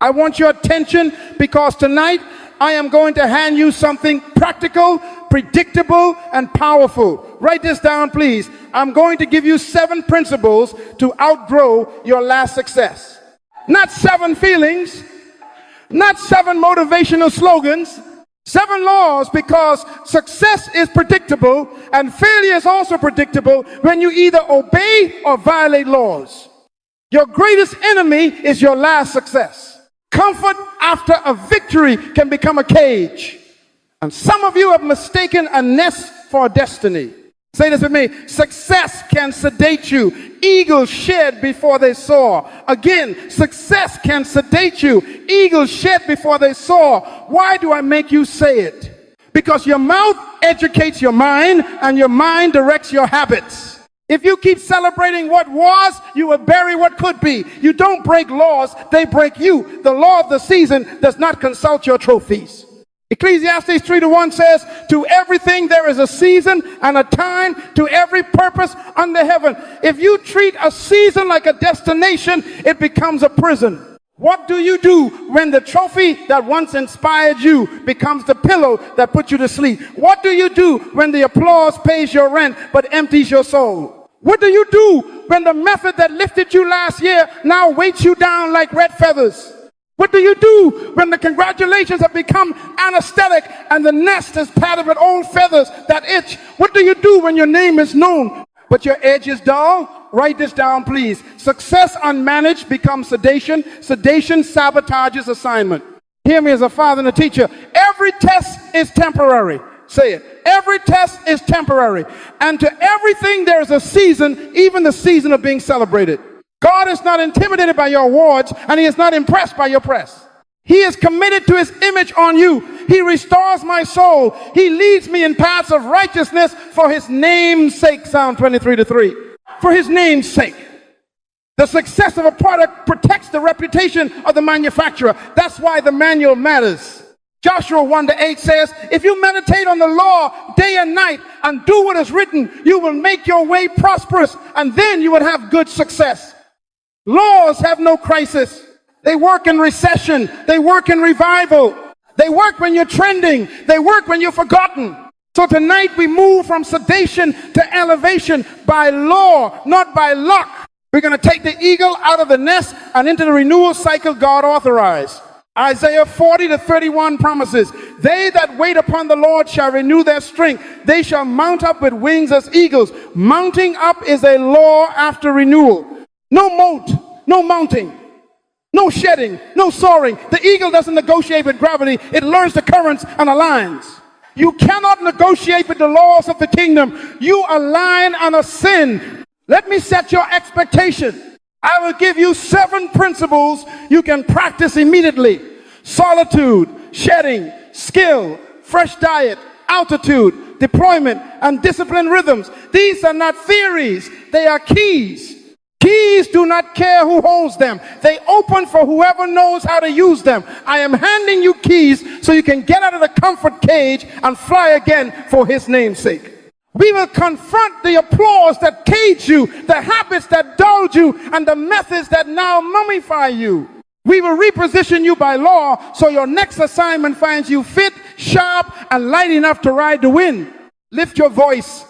I want your attention because tonight I am going to hand you something practical, predictable, and powerful. Write this down, please. I'm going to give you 7 principles to outgrow your last success. Not 7 feelings, not 7 motivational slogans, 7 laws, because success is predictable and failure is also predictable when you either obey or violate laws. Your greatest enemy is your last success. Comfort after a victory can become a cage. And some of you have mistaken a nest for a destiny. Say this with me. Success can sedate you. Eagles shed before they soar. Again, success can sedate you. Eagles shed before they soar. Why do I make you say it? Because your mouth educates your mind and your mind directs your habits. If you keep celebrating what was, you will bury what could be. You don't break laws, they break you. The law of the season does not consult your trophies. Ecclesiastes 3:1 says, to everything there is a season and a time, to every purpose under heaven. If you treat a season like a destination, it becomes a prison. What do you do when the trophy that once inspired you becomes the pillow that puts you to sleep? What do you do when the applause pays your rent but empties your soul? What do you do when the method that lifted you last year now weights you down like red feathers? What do you do when the congratulations have become anesthetic and the nest is padded with old feathers that itch? What do you do when your name is known but your edge is dull? Write this down, please. Success unmanaged becomes sedation. Sedation sabotages assignment. Hear me as a father and a teacher. Every test is temporary. Say it. Every test is temporary. And to everything there is a season, even the season of being celebrated. God is not intimidated by your awards, and he is not impressed by your press. He is committed to his image on you. He restores my soul. He leads me in paths of righteousness for his name's sake. Psalm 23:3. For his name's sake. The success of a product protects the reputation of the manufacturer. That's why the manual matters. Joshua 1:8 says, if you meditate on the law day and night and do what is written, you will make your way prosperous, and then you will have good success. Laws have no crisis. They work in recession. They work in revival. They work when you're trending. They work when you're forgotten. So tonight we move from sedation to elevation by law, not by luck. We're going to take the eagle out of the nest and into the renewal cycle God authorized. Isaiah 40:31 promises, they that wait upon the Lord shall renew their strength. They shall mount up with wings as eagles. Mounting up is a law after renewal. No moat, no mounting, no shedding, no soaring. The eagle doesn't negotiate with gravity. It learns the currents and aligns. You cannot negotiate with the laws of the kingdom. You align and ascend. Let me set your expectation. I will give you 7 principles you can practice immediately. Solitude, shedding, skill, fresh diet, altitude, deployment, and discipline rhythms. These are not theories. They are keys. Keys do not care who holds them. They open for whoever knows how to use them. I am handing you keys so you can get out of the comfort cage and fly again for his name's sake. We will confront the applause that caged you, the habits that dulled you, and the methods that now mummify you. We will reposition you by law so your next assignment finds you fit, sharp, and light enough to ride the wind. Lift your voice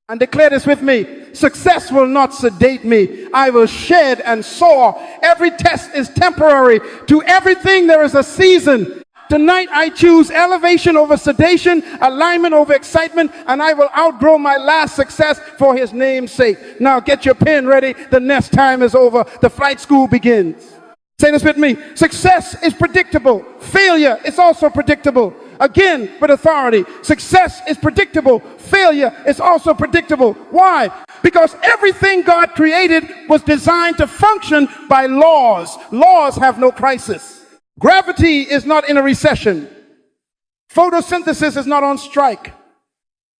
and declare this with me. Success will not sedate me. I will shed and soar. Every test is temporary. To everything there is a season. Tonight I choose elevation over sedation, alignment over excitement, and I will outgrow my last success for his name's sake. Now get your pen ready. The nest time is over. The flight school begins. Say this with me. Success is predictable. Failure is also predictable. Again, with authority. Success is predictable. Failure is also predictable. Why? Because everything God created was designed to function by laws. Laws have no crisis. Gravity is not in a recession. Photosynthesis is not on strike.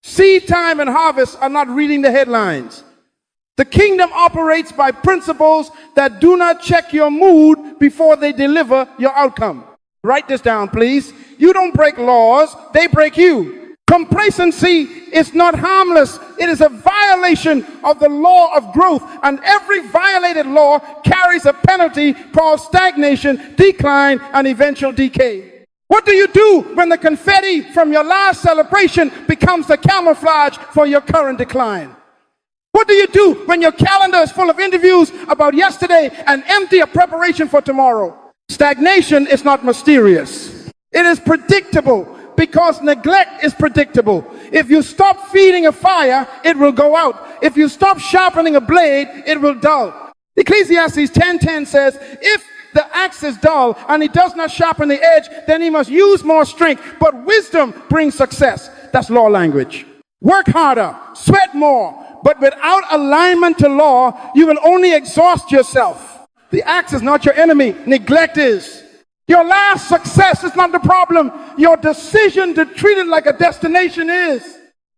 Seed time and harvest are not reading the headlines. The kingdom operates by principles that do not check your mood before they deliver your outcome. Write this down, please. You don't break laws, they break you. Complacency is not harmless. It is a violation of the law of growth, and every violated law carries a penalty called stagnation, decline, and eventual decay. What do you do when the confetti from your last celebration becomes the camouflage for your current decline? What do you do when your calendar is full of interviews about yesterday and empty of preparation for tomorrow? Stagnation is not mysterious. It is predictable, because neglect is predictable. If you stop feeding a fire, it will go out. If you stop sharpening a blade, it will dull. Ecclesiastes 10:10 says, if the axe is dull and it does not sharpen the edge, then he must use more strength. But wisdom brings success. That's law language. Work harder, sweat more, but without alignment to law, you will only exhaust yourself. The axe is not your enemy. Neglect is. Your last success is not the problem. Your decision to treat it like a destination is.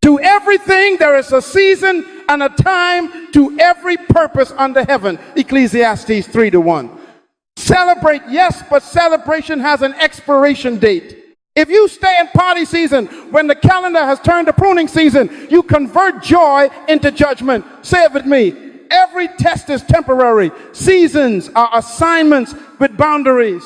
To everything there is a season and a time, to every purpose under heaven. Ecclesiastes 3:1. Celebrate, yes, but celebration has an expiration date. If you stay in party season when the calendar has turned to pruning season, you convert joy into judgment. Say it with me. Every test is temporary. Seasons are assignments with boundaries.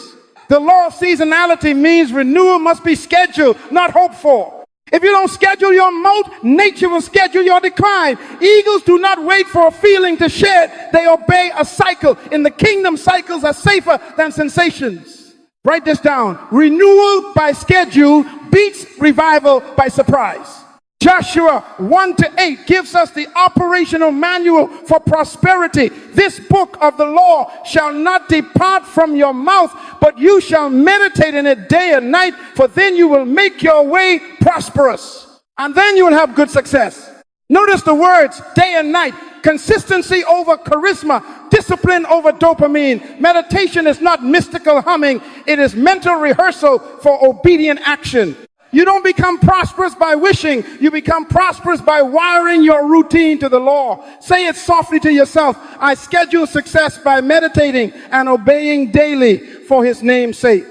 The law of seasonality means renewal must be scheduled, not hoped for. If you don't schedule your molt, nature will schedule your decline. Eagles do not wait for a feeling to shed. They obey a cycle. In the kingdom, cycles are safer than sensations. Write this down. Renewal by schedule beats revival by surprise. Joshua 1-8 gives us the operational manual for prosperity. This book of the law shall not depart from your mouth, but you shall meditate in it day and night, for then you will make your way prosperous. And then you will have good success. Notice the words day and night. Consistency over charisma, discipline over dopamine. Meditation is not mystical humming. It is mental rehearsal for obedient action. You don't become prosperous by wishing. You become prosperous by wiring your routine to the law. Say it softly to yourself. I schedule success by meditating and obeying daily for his name's sake.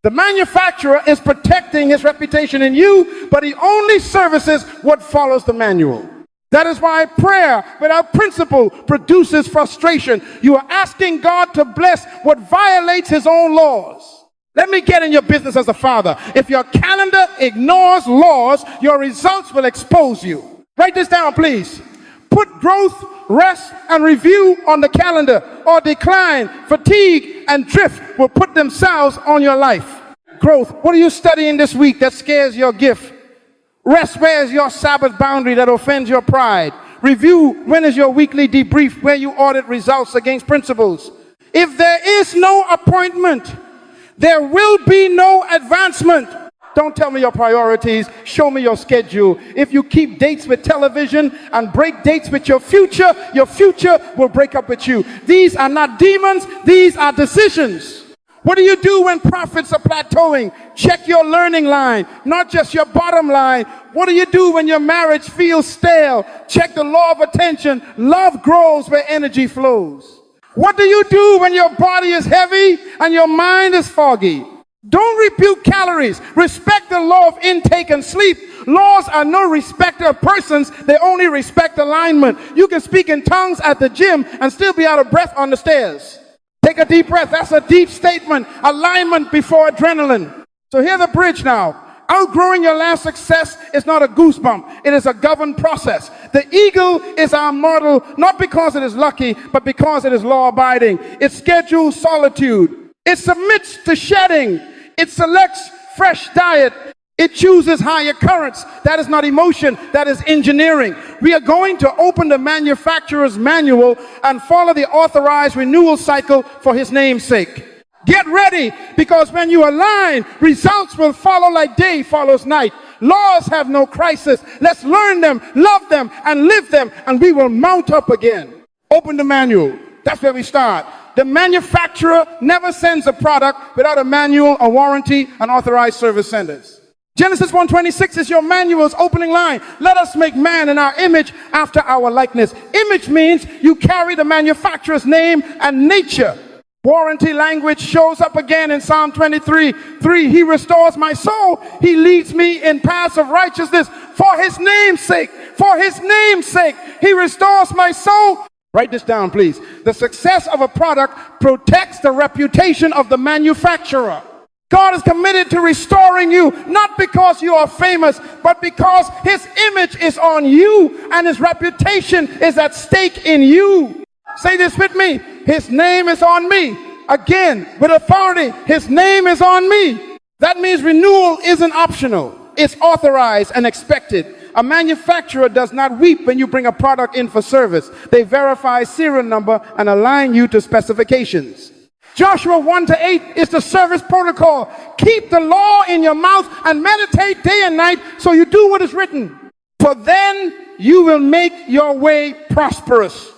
The manufacturer is protecting his reputation in you, but he only services what follows the manual. That is why prayer without principle produces frustration. You are asking God to bless what violates his own laws. Let me get in your business as a father. If your calendar ignores laws, your results will expose you. Write this down, please. Put growth, rest, and review on the calendar, or decline, fatigue, and drift will put themselves on your life. Growth. What are you studying this week that scares your gift? Rest. Where is your Sabbath boundary that offends your pride? Review. When is your weekly debrief where you audit results against principles? If there is no appointment, there will be no advancement. Don't tell me your priorities. Show me your schedule. If you keep dates with television and break dates with your future will break up with you. These are not demons. These are decisions. What do you do when profits are plateauing? Check your learning line, not just your bottom line. What do you do when your marriage feels stale? Check the law of attention. Love grows where energy flows. What do you do when your body is heavy and your mind is foggy? Don't rebuke calories. Respect the law of intake and sleep. Laws are no respecter of persons. They only respect alignment. You can speak in tongues at the gym and still be out of breath on the stairs. Take a deep breath. That's a deep statement. Alignment before adrenaline. So hear the bridge now. Outgrowing your last success is not a goosebump. It is a governed process. The eagle is our model, not because it is lucky, but because it is law-abiding. It schedules solitude. It submits to shedding. It selects fresh diet. It chooses higher currents. That is not emotion. That is engineering. We are going to open the manufacturer's manual and follow the authorized renewal cycle for his name's sake. Get ready, because when you align, results will follow like day follows night. Laws have no crisis. Let's learn them, love them, and live them, and we will mount up again. Open the manual. That's where we start. The manufacturer never sends a product without a manual, a warranty, and authorized service centers. Genesis 1:26 is your manual's opening line. Let us make man in our image after our likeness. Image means you carry the manufacturer's name and nature. Warranty language shows up again in Psalm 23:3. He restores my soul. He leads me in paths of righteousness For his name's sake, for his name's sake, he restores my soul. Write this down, please. The success of a product protects the reputation of the manufacturer. God is committed to restoring you, not because you are famous, but because his image is on you and his reputation is at stake in you. Say this with me. His name is on me. Again, with authority, his name is on me. That means renewal isn't optional. It's authorized and expected. A manufacturer does not weep when you bring a product in for service. They verify serial number and align you to specifications. Joshua 1-8 is the service protocol. Keep the law in your mouth and meditate day and night so you do what is written. For then you will make your way prosperous.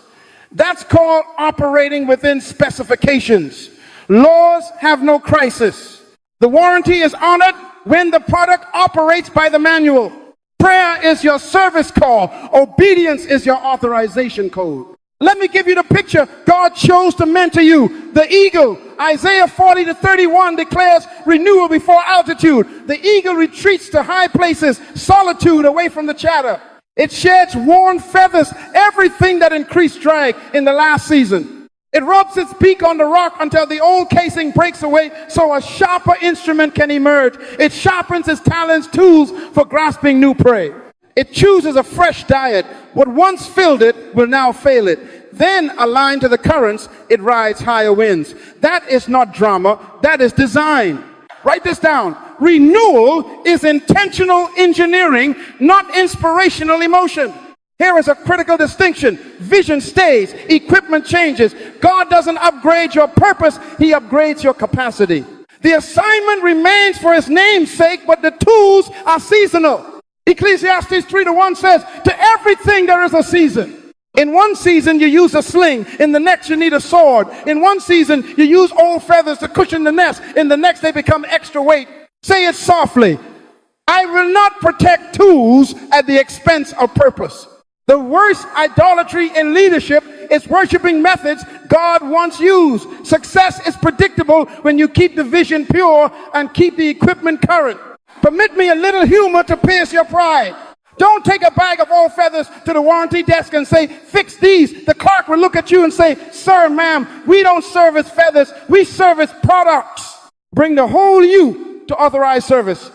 That's called operating within specifications. Laws have no crisis. The warranty is honored when the product operates by the manual. Prayer is your service call. Obedience is your authorization code. Let me give you the picture God chose to mentor you. The eagle, Isaiah 40-31 declares renewal before altitude. The eagle retreats to high places, solitude away from the chatter. It sheds worn feathers, everything that increased drag in the last season. It rubs its beak on the rock until the old casing breaks away so a sharper instrument can emerge. It sharpens its talons, tools for grasping new prey. It chooses a fresh diet. What once filled it will now fail it. Then, aligned to the currents, it rides higher winds. That is not drama. That is design. Write this down. Renewal is intentional engineering, not inspirational emotion. Here is a critical distinction. Vision stays. Equipment changes. God doesn't upgrade your purpose. He upgrades your capacity. The assignment remains for his name's sake, but the tools are seasonal. Ecclesiastes 3:1 says, to everything there is a season. In one season, you use a sling. In the next, you need a sword. In one season, you use old feathers to cushion the nest. In the next, they become extra weight. Say it softly. I will not protect tools at the expense of purpose. The worst idolatry in leadership is worshiping methods God once used. Success is predictable when you keep the vision pure and keep the equipment current. Permit me a little humor to pierce your pride. Don't take a bag of old feathers to the warranty desk and say, fix these. The clerk will look at you and say, sir, ma'am, we don't service feathers. We service products. Bring the whole you to authorized service.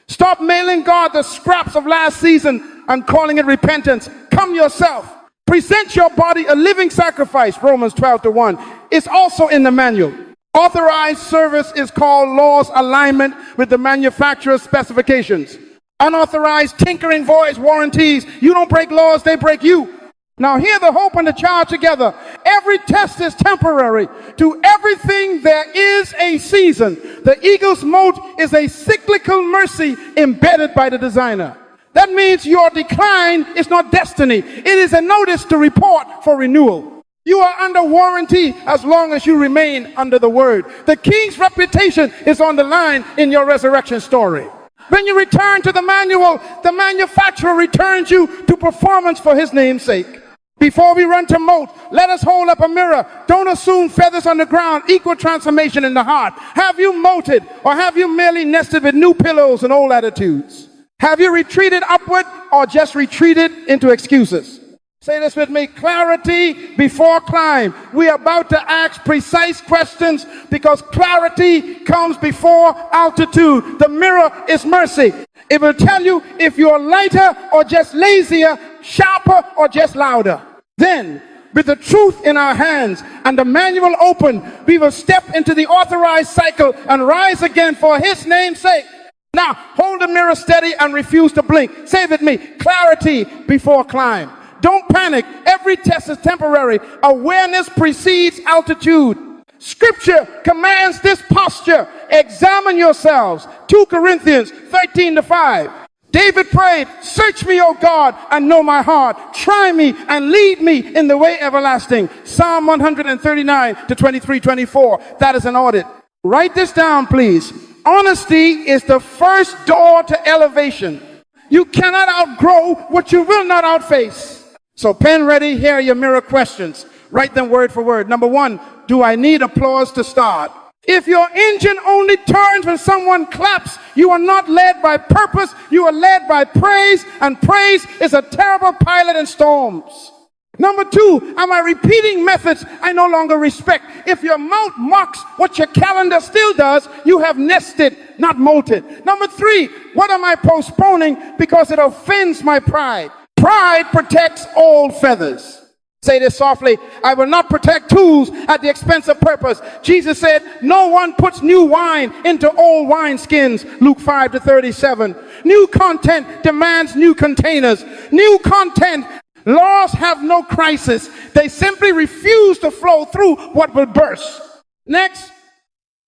Stop mailing God the scraps of last season and calling it repentance. Come yourself. Present your body a living sacrifice, Romans 12:1. It's also in the manual. Authorized service is called law's alignment with the manufacturer's specifications. Unauthorized tinkering voids warranties. You don't break laws, they break you. Now hear the hope and the charge together. Every test is temporary. To everything there is a season. The eagle's moat is a cyclical mercy embedded by the designer. That means your decline is not destiny. It is a notice to report for renewal. You are under warranty as long as you remain under the word. The king's reputation is on the line in your resurrection story. When you return to the manual, the manufacturer returns you to performance for his name's sake. Before we run to moat, let us hold up a mirror. Don't assume feathers on the ground equal transformation in the heart. Have you moated, or have you merely nested with new pillows and old attitudes? Have you retreated upward or just retreated into excuses? Say this with me. Clarity before climb. We are about to ask precise questions because clarity comes before altitude. The mirror is mercy. It will tell you if you're lighter or just lazier, sharper or just louder. Then, with the truth in our hands and the manual open, we will step into the authorized cycle and rise again for his name's sake. Now, hold the mirror steady and refuse to blink. Say with me. Clarity before climb. Don't panic. Every test is temporary. Awareness precedes altitude. Scripture commands this posture. Examine yourselves. 2 Corinthians 13:5. David prayed, search me, O God, and know my heart. Try me and lead me in the way everlasting. Psalm 139:23-24. That is an audit. Write this down, please. Honesty is the first door to elevation. You cannot outgrow what you will not outface. So pen ready, here are your mirror questions. Write them word for word. Number 1, do I need applause to start? If your engine only turns when someone claps, You are not led by purpose. You are led by praise, and praise is a terrible pilot in storms. Number two, am I repeating methods I no longer respect? If your mouth mocks what your calendar still does, you have nested, not molted. Number three, what am I postponing because it offends my pride? Pride protects old feathers. Say this softly. I will not protect tools at the expense of purpose. Jesus said, no one puts new wine into old wineskins. Luke 5:37. New content demands new containers. New content. Laws have no crisis. They simply refuse to flow through what will burst. Next,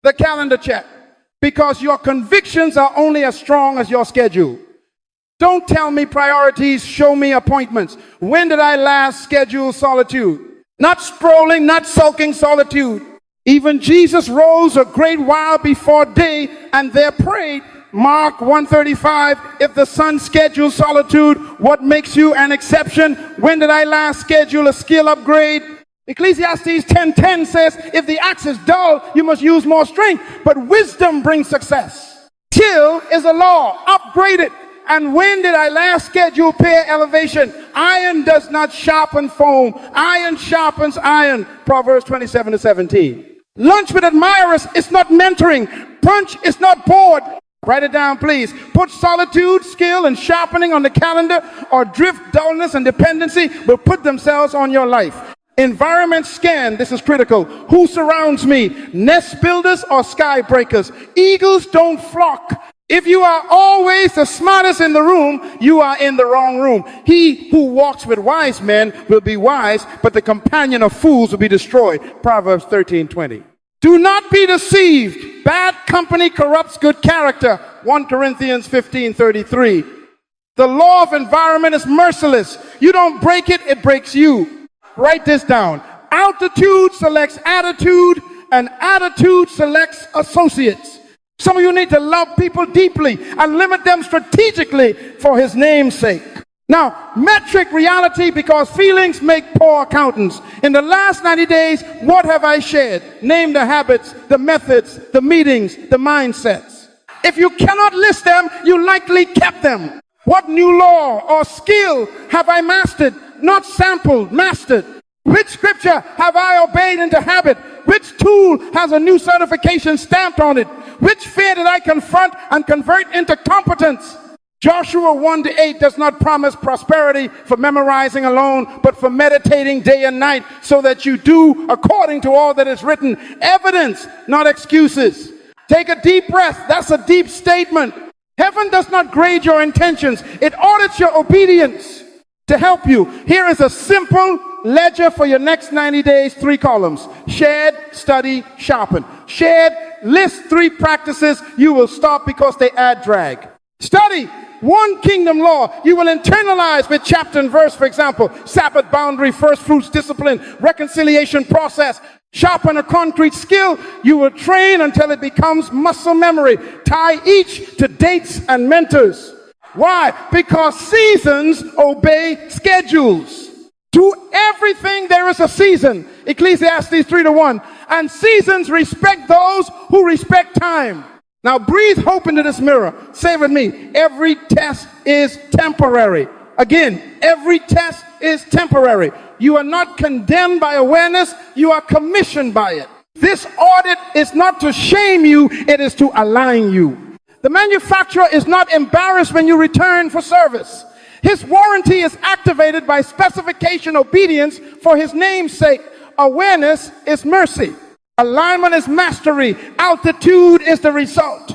the calendar check. Because your convictions are only as strong as your schedule. Don't tell me priorities, show me appointments. When did I last schedule solitude? Not strolling, not sulking solitude. Even Jesus rose a great while before day and there prayed. Mark 1:35, if the Son schedules solitude, what makes you an exception? When did I last schedule a skill upgrade? Ecclesiastes 10:10 says, if the axe is dull, you must use more strength, but wisdom brings success. Skill is a law, upgrade it. And when did I last schedule peer elevation? Iron does not sharpen foam. Iron sharpens iron. Proverbs 27:17. Lunch with admirers is not mentoring. Brunch is not bored. Write it down, please. Put solitude, skill, and sharpening on the calendar, or drift, dullness, and dependency will put themselves on your life. Environment scan, this is critical. Who surrounds me? Nest builders or sky breakers? Eagles don't flock. If you are always the smartest in the room, you are in the wrong room. He who walks with wise men will be wise, but the companion of fools will be destroyed. Proverbs 13:20. Do not be deceived. Bad company corrupts good character. 1 Corinthians 15:33. The law of environment is merciless. You don't break it, it breaks you. Write this down. Altitude selects attitude, and attitude selects associates. Some of you need to love people deeply and limit them strategically for his name's sake. Now, metric reality, because feelings make poor accountants. In the last 90 days, what have I shared? Name the habits, the methods, the meetings, the mindsets. If you cannot list them, you likely kept them. What new law or skill have I mastered? Not sampled, mastered. Which scripture have I obeyed into habit? Which tool has a new certification stamped on it? Which fear did I confront and convert into competence? Joshua 1:8 does not promise prosperity for memorizing alone, but for meditating day and night, so that you do according to all that is written. Evidence, not excuses. Take a deep breath. That's a deep statement. Heaven does not grade your intentions. It audits your obedience to help you. Here is a simple ledger for your next 90 days, 3 columns. Shared, study, sharpen. Shared, list 3 practices you will stop because they add drag. Study, 1 kingdom law you will internalize with chapter and verse, for example. Sabbath boundary, first fruits discipline, reconciliation process. Sharpen a concrete skill you will train until it becomes muscle memory. Tie each to dates and mentors. Why? Because seasons obey schedules. To everything there is a season. Ecclesiastes 3:1. And seasons respect those who respect time. Now breathe hope into this mirror. Say with me, every test is temporary. Again, every test is temporary. You are not condemned by awareness, you are commissioned by it. This audit is not to shame you, it is to align you. The manufacturer is not embarrassed when you return for service. His warranty is activated by specification obedience for his name's sake. Awareness is mercy. Alignment is mastery. Altitude is the result.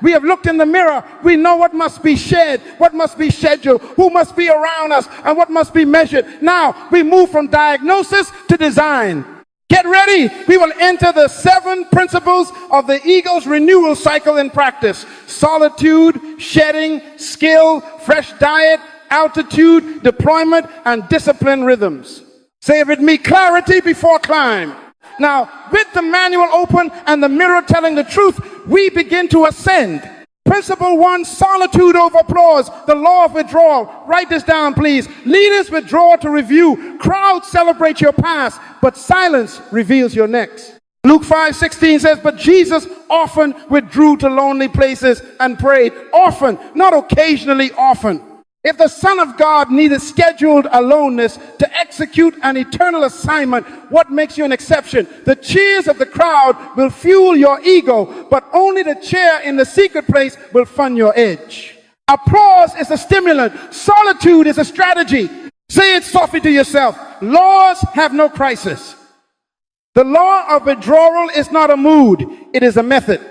We have looked in the mirror. We know what must be shared, what must be scheduled, who must be around us, and what must be measured. Now we move from diagnosis to design. Get ready. We will enter the 7 principles of the eagle's renewal cycle in practice. Solitude, shedding, skill, fresh diet, altitude, deployment, and discipline rhythms. Say it with me, clarity before climb. Now, with the manual open and the mirror telling the truth, we begin to ascend. Principle 1, solitude over applause, the law of withdrawal. Write this down, please. Leaders withdraw to review. Crowds celebrate your past, but silence reveals your next. Luke 5:16 says, but Jesus often withdrew to lonely places and prayed. Often, not occasionally, often. If the Son of God needed scheduled aloneness to execute an eternal assignment, what makes you an exception? The cheers of the crowd will fuel your ego, but only the chair in the secret place will fund your edge. Applause is a stimulant. Solitude is a strategy. Say it softly to yourself. Laws have no crisis. The law of withdrawal is not a mood, it is a method.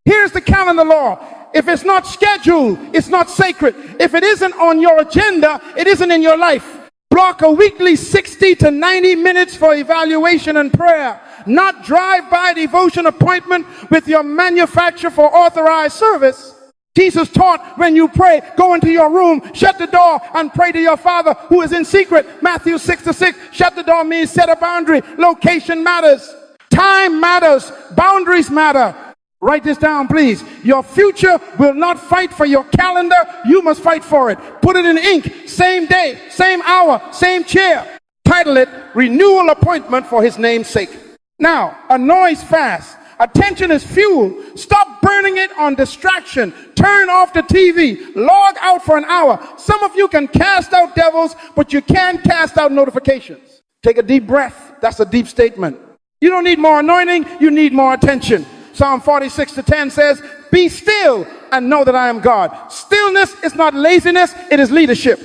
Here's the calendar law. If it's not scheduled, it's not sacred. If it isn't on your agenda, it isn't in your life. Block a weekly 60 to 90 minutes for evaluation and prayer. Not drive-by devotion appointment with your manufacturer for authorized service. Jesus taught, when you pray, go into your room, shut the door, and pray to your Father who is in secret. Matthew 6:6. Shut the door means set a boundary. Location matters. Time matters. Boundaries matter. Write this down, please. Your future will not fight for your calendar. You must fight for it. Put it in ink. Same day, same hour, same chair. Title it, Renewal Appointment for His name's sake. Now, a noise fast. Attention is fuel. Stop burning it on distraction. Turn off the TV. Log out for an hour. Some of you can cast out devils, but you can't cast out notifications. Take a deep breath. That's a deep statement. You don't need more anointing. You need more attention. Psalm 46:10 says, be still and know that I am God. Stillness is not laziness. It is leadership.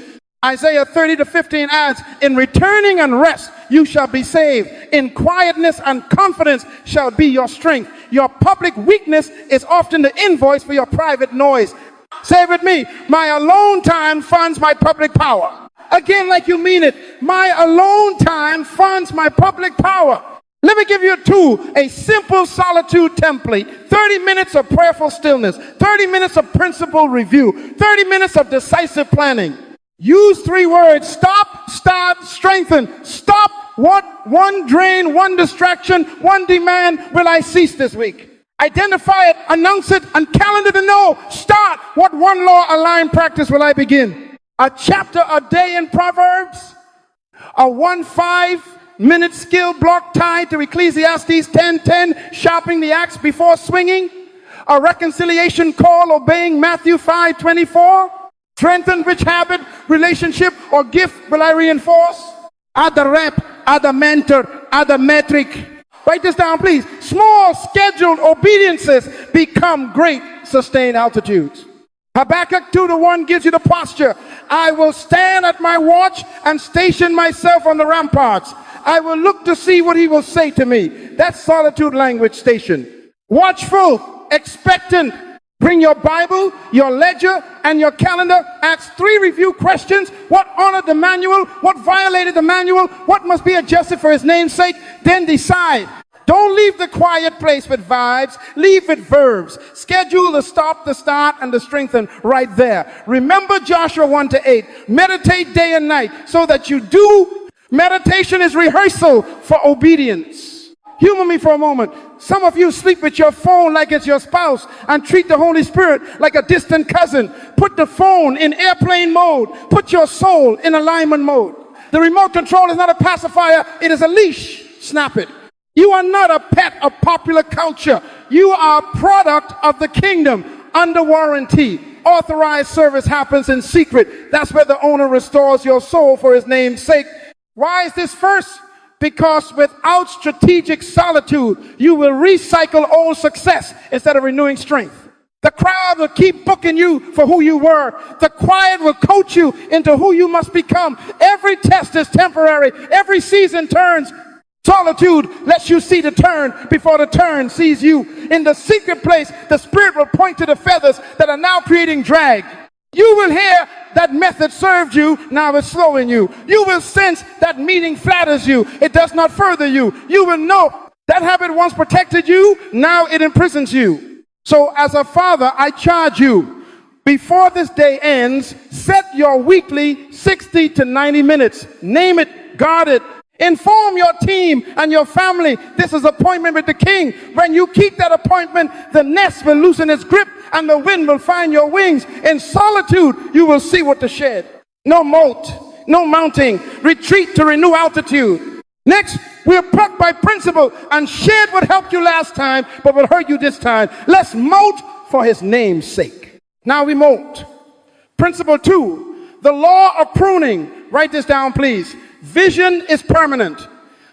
Isaiah 30:15 adds, in returning and rest, you shall be saved. In quietness and confidence shall be your strength. Your public weakness is often the invoice for your private noise. Say it with me. My alone time funds my public power. Again, like you mean it. My alone time funds my public power. Let me give you a tool, a simple solitude template. 30 minutes of prayerful stillness. 30 minutes of principle review. 30 minutes of decisive planning. Use 3 words: stop, start, strengthen. Stop. What one drain, one distraction, one demand will I cease this week? Identify it, announce it, and calendar to know. Start. What one law aligned practice will I begin? A chapter a day in Proverbs? A 5-minute skill block tied to Ecclesiastes 10:10, sharpening the axe before swinging? A reconciliation call obeying Matthew 5:24? Strengthen which habit, relationship, or gift will I reinforce? Add the rep, add the mentor, add the metric. Write this down, please. Small, scheduled obediences become great, sustained altitudes. Habakkuk 2:1 gives you the posture. I will stand at my watch and station myself on the ramparts. I will look to see what he will say to me. That's solitude language station. Watchful, expectant. Bring your Bible, your ledger, and your calendar. Ask 3 review questions. What honored the manual? What violated the manual? What must be adjusted for his name's sake? Then decide. Don't leave the quiet place with vibes. Leave with verbs. Schedule the stop, the start, and the strengthen right there. Remember Joshua 1-8. Meditate day and night so that you do. Meditation is rehearsal for obedience. Humor me for a moment. Some of you sleep with your phone like it's your spouse and treat the Holy Spirit like a distant cousin. Put the phone in airplane mode. Put your soul in alignment mode. The remote control is not a pacifier. It is a leash. Snap it. You are not a pet of popular culture. You are a product of the kingdom under warranty. Authorized service happens in secret. That's where the owner restores your soul for his name's sake. Why is this first? Because without strategic solitude, you will recycle old success instead of renewing strength. The crowd will keep booking you for who you were. The quiet will coach you into who you must become. Every test is temporary. Every season turns. Solitude lets you see the turn before the turn sees you. In the secret place, the Spirit will point to the feathers that are now creating drag. You will hear that method served you, now it's slowing you. You will sense that meeting flatters you, it does not further you. You will know that habit once protected you, now it imprisons you. So as a father, I charge you, before this day ends, set your weekly 60 to 90 minutes. Name it, guard it. Inform your team and your family. This is appointment with the King. When you keep that appointment, the nest will loosen its grip and the wind will find your wings. In solitude, you will see what to shed. No moat, no mounting. Retreat to renew altitude. Next, We're plucked by principle, and shed what helped you last time, but will hurt you this time. Let's molt for his name's sake. Now we molt. Principle 2, the law of pruning. Write this down, please. Vision is permanent.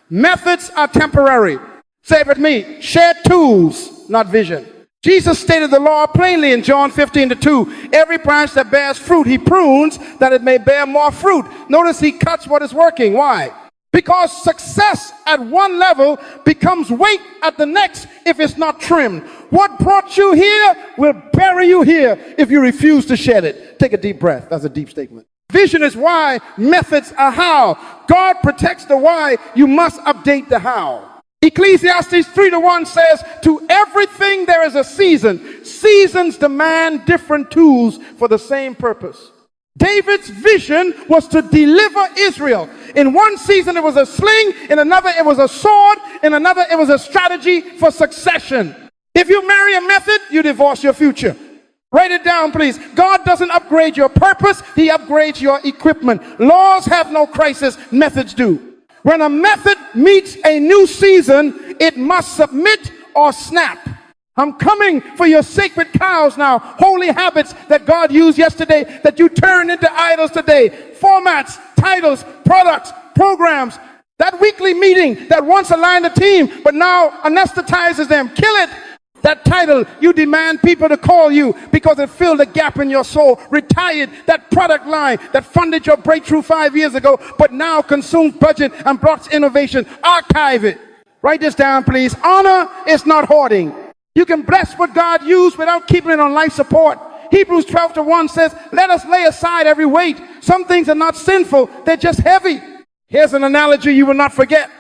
Methods are temporary. Say it with me. Shed tools, not vision. Jesus stated the law plainly in John 15:2. Every branch that bears fruit, he prunes that it may bear more fruit. Notice he cuts what is working. Why? Because success at one level becomes weight at the next if it's not trimmed. What brought you here will bury you here if you refuse to shed it. Take a deep breath. That's a deep statement. Vision is why, methods are how. God protects the why, you must update the how. Ecclesiastes 3:1 says, to everything there is a season. Seasons demand different tools for the same purpose. David's vision was to deliver Israel. In one season it was a sling, in another it was a sword, in another it was a strategy for succession. If you marry a method, you divorce your future. Write it down, please. God doesn't upgrade your purpose, he upgrades your equipment. Laws have no crisis, methods do. When a method meets a new season, it must submit or snap. I'm coming for your sacred cows now. Holy habits that God used yesterday that you turn into idols today. Formats, titles, products, programs. That weekly meeting that once aligned the team but now anesthetizes them. Kill it. That title you demand people to call you because it filled a gap in your soul. Retired that product line that funded your breakthrough 5 years ago but now consumes budget and blocks innovation. Archive it. Write this down, please. Honor is not hoarding. You can bless what God used without keeping it on life support. Hebrews 12:1 says, let us lay aside every weight. Some things are not sinful, they're just heavy. Here's an analogy you will not forget.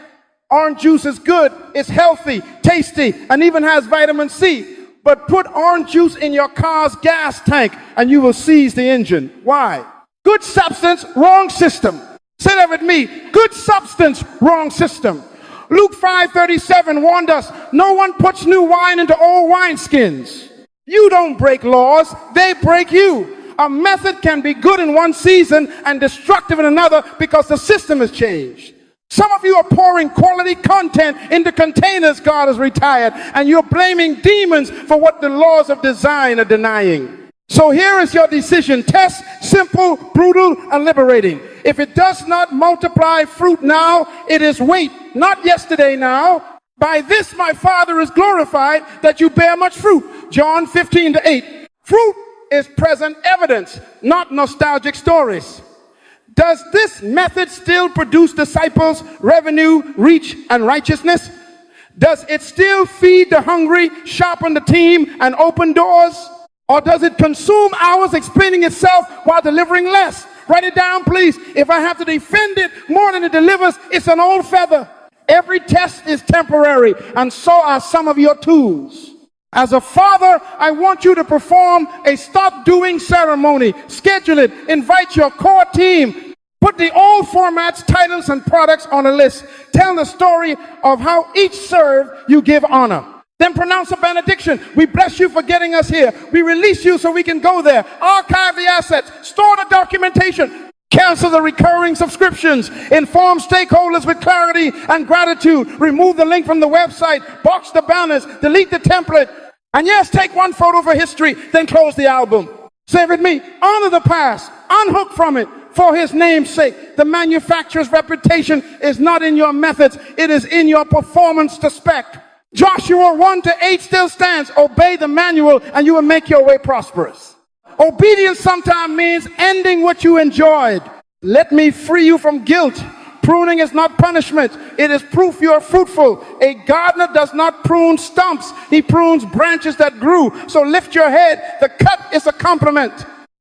Orange juice is good, it's healthy, tasty, and even has vitamin C. But put orange juice in your car's gas tank and you will seize the engine. Why? Good substance, wrong system. Say that with me. Good substance, wrong system. Luke 5:37 warned us, no one puts new wine into old wineskins. You don't break laws, they break you. A method can be good in one season and destructive in another because the system has changed. Some of you are pouring quality content into containers God has retired, and you're blaming demons for what the laws of design are denying. So here is your decision. Test, simple, brutal, and liberating. If it does not multiply fruit now, it is weight, not yesterday now. By this my Father is glorified, that you bear much fruit. John 15:8. Fruit is present evidence, not nostalgic stories. Does this method still produce disciples, revenue, reach, and righteousness? Does it still feed the hungry, sharpen the team, and open doors? Or does it consume hours explaining itself while delivering less? Write it down, please. If I have to defend it more than it delivers, it's an old feather. Every test is temporary, and so are some of your tools. As a father, I want you to perform a stop doing ceremony. Schedule it. Invite your core team. Put the old formats, titles, and products on a list. Tell the story of how each served you give honor. Then pronounce a benediction. We bless you for getting us here. We release you so we can go there. Archive the assets. Store the documentation. Cancel the recurring subscriptions. Inform stakeholders with clarity and gratitude. Remove the link from the website. Box the banners. Delete the template. And yes, take one photo for history, then close the album. Say it with me. Honor the past. Unhook from it for his name's sake. The manufacturer's reputation is not in your methods. It is in your performance to spec. Joshua 1-8 still stands. Obey the manual and you will make your way prosperous. Obedience sometimes means ending what you enjoyed. Let me free you from guilt. Pruning is not punishment. It is proof you are fruitful. A gardener does not prune stumps. He prunes branches that grew. So lift your head. The cut is a compliment.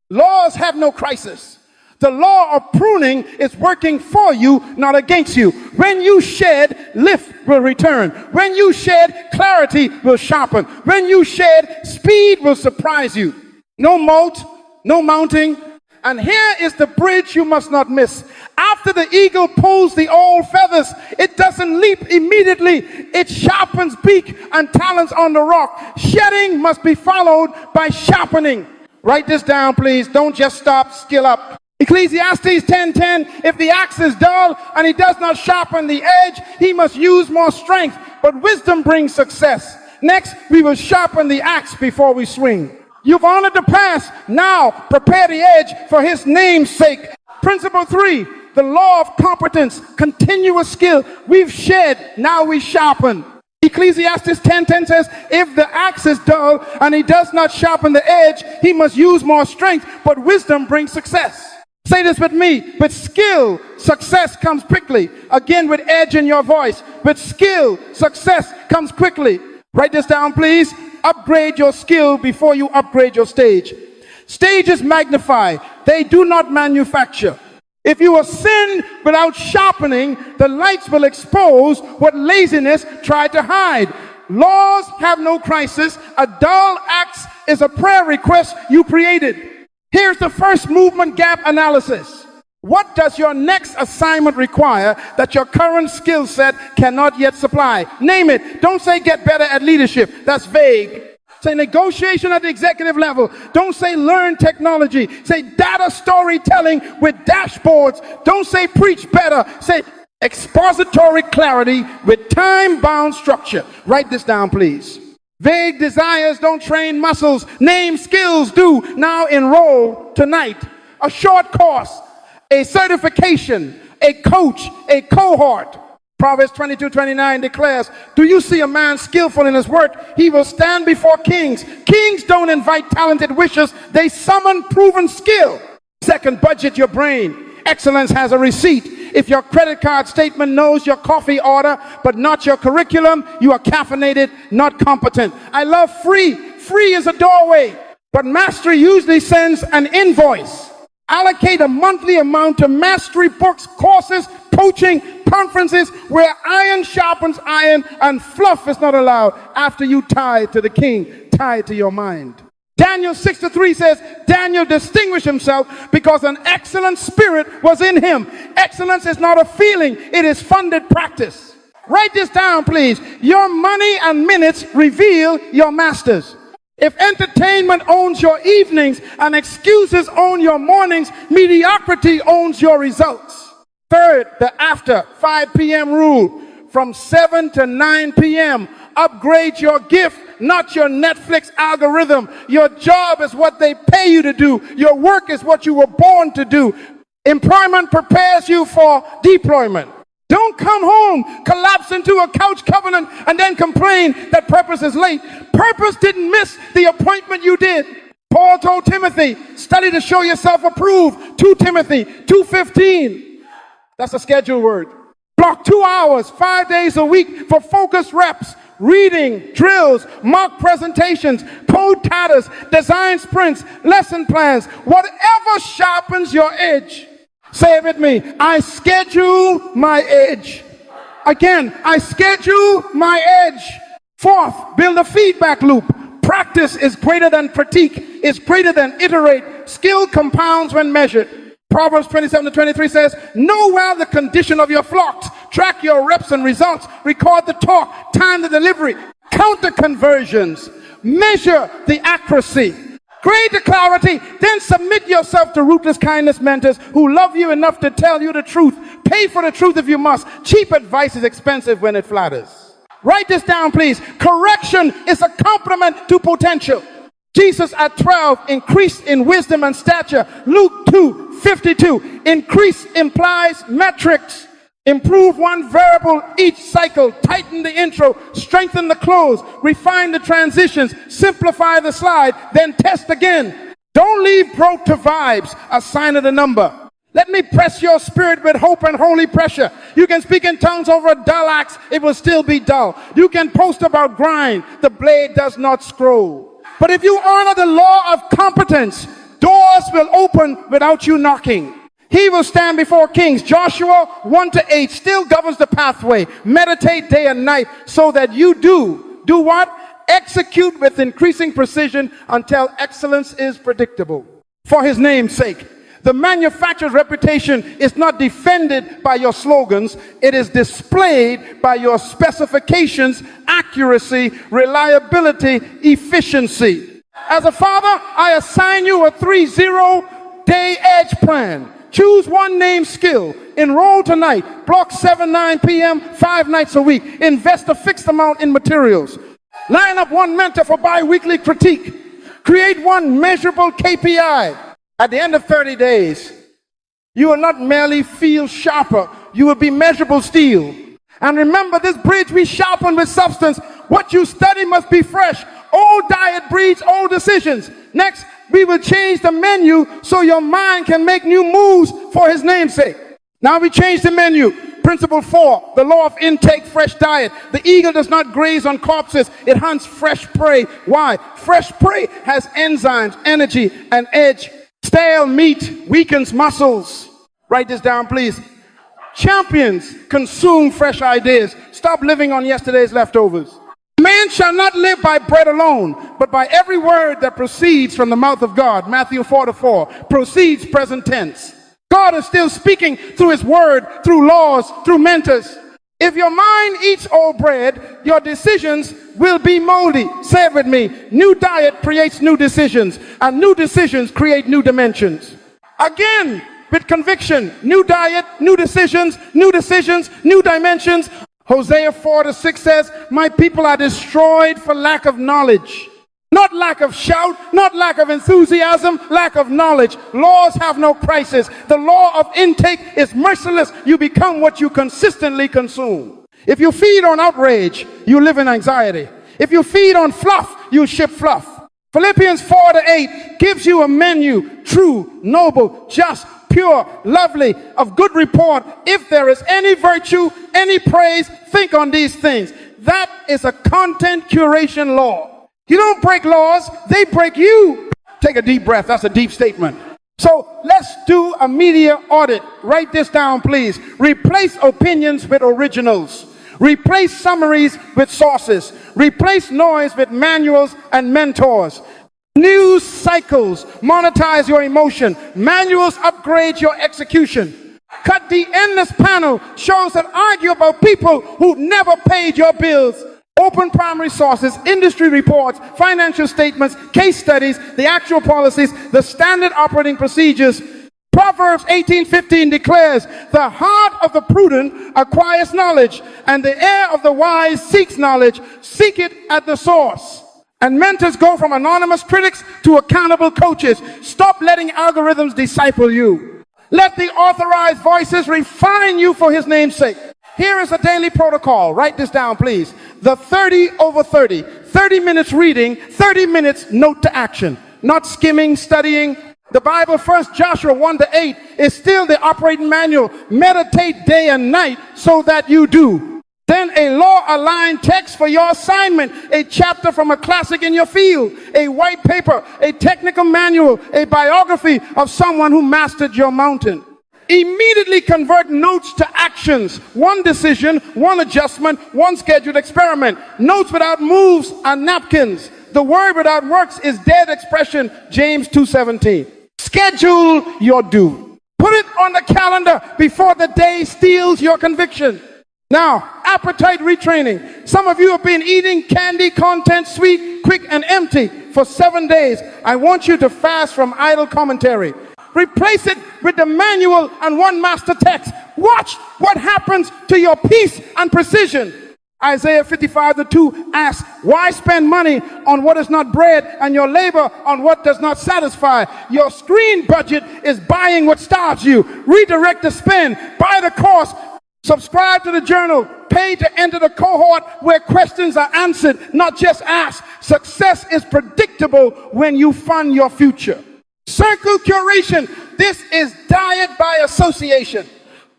Laws have no crisis. The law of pruning is working for you, not against you. When you shed, lift will return. When you shed, clarity will sharpen. When you shed, speed will surprise you. No molt, no mounting. And here is the bridge you must not miss. After the eagle pulls the old feathers, it doesn't leap immediately. It sharpens beak and talons on the rock. Shedding must be followed by sharpening. Write this down, please. Don't just stop, skill up. Ecclesiastes 10:10, if the axe is dull and he does not sharpen the edge, he must use more strength, but wisdom brings success. Next, we will sharpen the axe before we swing. You've honored the past, now prepare the edge for his name's sake. Principle 3, the law of competence, continuous skill. We've shed, now we sharpen. Ecclesiastes 10:10 says, if the axe is dull and he does not sharpen the edge, he must use more strength, but wisdom brings success. Say this with me. With skill, success comes quickly. Again, with edge in your voice. With skill, success comes quickly. Write this down, please. Upgrade your skill before you upgrade your stage. Stages magnify. They do not manufacture. If you ascend without sharpening, the lights will expose what laziness tried to hide. Laws have no crisis. A dull axe is a prayer request you created. Here's the first movement gap analysis. What does your next assignment require that your current skill set cannot yet supply? Name it. Don't say get better at leadership. That's vague. Say negotiation at the executive level. Don't say learn technology. Say data storytelling with dashboards. Don't say preach better. Say expository clarity with time-bound structure. Write this down, please. Vague desires don't train muscles. Name skills do. Now enroll tonight. A short course, a certification, a coach, a cohort. Proverbs 22:29 declares, do you see a man skillful in his work? He will stand before kings. Kings don't invite talented wishers. They summon proven skill. Second, budget your brain. Excellence has a receipt. If your credit card statement knows your coffee order, but not your curriculum, you are caffeinated, not competent. I love free. Free is a doorway, but mastery usually sends an invoice. Allocate a monthly amount to mastery books, courses, coaching, conferences where iron sharpens iron and fluff is not allowed after you tie to the king, tie to your mind. Daniel 6:3 says, Daniel distinguished himself because an excellent spirit was in him. Excellence is not a feeling, it is funded practice. Write this down, please. Your money and minutes reveal your masters. If entertainment owns your evenings and excuses own your mornings, mediocrity owns your results. Third, the after 5 p.m. rule. From 7 to 9 p.m. Upgrade your gift, not your Netflix algorithm. Your job is what they pay you to do. Your work is what you were born to do. Employment prepares you for deployment. Don't come home, collapse into a couch covenant, and then complain that purpose is late. Purpose didn't miss the appointment you did. Paul told Timothy, study to show yourself approved. 2 Timothy 2:15. That's a scheduled word. Block 2 hours, 5 days a week for focused reps, reading, drills, mock presentations, code tatters, design sprints, lesson plans, whatever sharpens your edge. Say it with me. I schedule my edge. Again, I schedule my edge. Fourth, build a feedback loop. Practice is greater than critique, is greater than iterate. Skill compounds when measured. Proverbs 27:23 says, know well the condition of your flocks. Track your reps and results. Record the talk, time the delivery. Count the conversions. Measure the accuracy. Grade the clarity. Then submit yourself to ruthless kindness mentors who love you enough to tell you the truth. Pay for the truth if you must. Cheap advice is expensive when it flatters. Write this down, please. Correction is a compliment to potential. Jesus at 12 increased in wisdom and stature. Luke 2:52. Increase implies metrics. Improve one variable each cycle. Tighten the intro. Strengthen the close. Refine the transitions. Simplify the slide. Then test again. Don't leave broke to vibes, a sign of the number. Let me press your spirit with hope and holy pressure. You can speak in tongues over a dull axe. It will still be dull. You can post about grind. The blade does not scroll. But if you honor the law of competence, doors will open without you knocking. He will stand before kings. Joshua 1-8 still governs the pathway. Meditate day and night so that you do what? Execute with increasing precision until excellence is predictable. For his name's sake. The manufacturer's reputation is not defended by your slogans. It is displayed by your specifications, accuracy, reliability, efficiency. As a father, I assign you a 30-day edge plan. Choose one name skill. Enroll tonight. Block 7-9 p.m. 5 nights a week. Invest a fixed amount in materials. Line up one mentor for bi-weekly critique. Create one measurable KPI. At the end of 30 days, you will not merely feel sharper, you will be measurable steel. And remember, this bridge we sharpen with substance. What you study must be fresh. Old diet breeds old decisions. Next, we will change the menu so your mind can make new moves for his namesake. Now we change the menu. Principle 4, the law of intake, fresh diet. The eagle does not graze on corpses. It hunts fresh prey. Why? Fresh prey has enzymes, energy, and edge. Stale meat weakens muscles. Write this down, please. Champions consume fresh ideas. Stop living on yesterday's leftovers. Man shall not live by bread alone, but by every word that proceeds from the mouth of God. Matthew 4:4. Proceeds, present tense. God is still speaking through his word, through laws, through mentors. If your mind eats old bread, your decisions will be moldy. Say it with me. New diet creates new decisions, and new decisions create new dimensions. Again, with conviction, new diet, new decisions, new dimensions. Hosea 4:6 says, my people are destroyed for lack of knowledge. Not lack of shout, not lack of enthusiasm, lack of knowledge. Laws have no crisis. The law of intake is merciless. You become what you consistently consume. If you feed on outrage, you live in anxiety. If you feed on fluff, you ship fluff. Philippians 4:8 gives you a menu: true, noble, just, pure, lovely, of good report. If there is any virtue, any praise, think on these things. That is a content curation law. You don't break laws, they break you. Take a deep breath. That's a deep statement. So let's do a media audit. Write this down, please. Replace opinions with originals. Replace summaries with sources. Replace noise with manuals and mentors. News cycles monetize your emotion. Manuals upgrade your execution. Cut the endless panel shows that argue about people who never paid your bills. Open primary sources, industry reports, financial statements, case studies, the actual policies, the standard operating procedures. Proverbs 18:15 declares, the heart of the prudent acquires knowledge, and the ear of the wise seeks knowledge. Seek it at the source. And mentors go from anonymous critics to accountable coaches. Stop letting algorithms disciple you. Let the authorized voices refine you for his name's sake. Here is a daily protocol. Write this down, please. The 30/30. 30 minutes reading, 30 minutes note to action. Not skimming, studying. The Bible, 1 Joshua 1-8, is still the operating manual. Meditate day and night so that you do. Then a law-aligned text for your assignment. A chapter from a classic in your field. A white paper, a technical manual, a biography of someone who mastered your mountain. Immediately convert notes to actions. One decision, one adjustment, one scheduled experiment. Notes without moves are napkins. The word without works is dead expression. James 2:17. Schedule your due. Put it on the calendar before the day steals your conviction. Now, appetite retraining. Some of you have been eating candy content, sweet, quick, and empty for 7 days. I want you to fast from idle commentary. Replace it with the manual and one master text. Watch what happens to your peace and precision. Isaiah 55:2 asks, why spend money on what is not bread and your labor on what does not satisfy? Your screen budget is buying what starves you. Redirect the spend. Buy the course. Subscribe to the journal. Pay to enter the cohort where questions are answered, not just asked. Success is predictable when you fund your future. Circle curation. This is diet by association.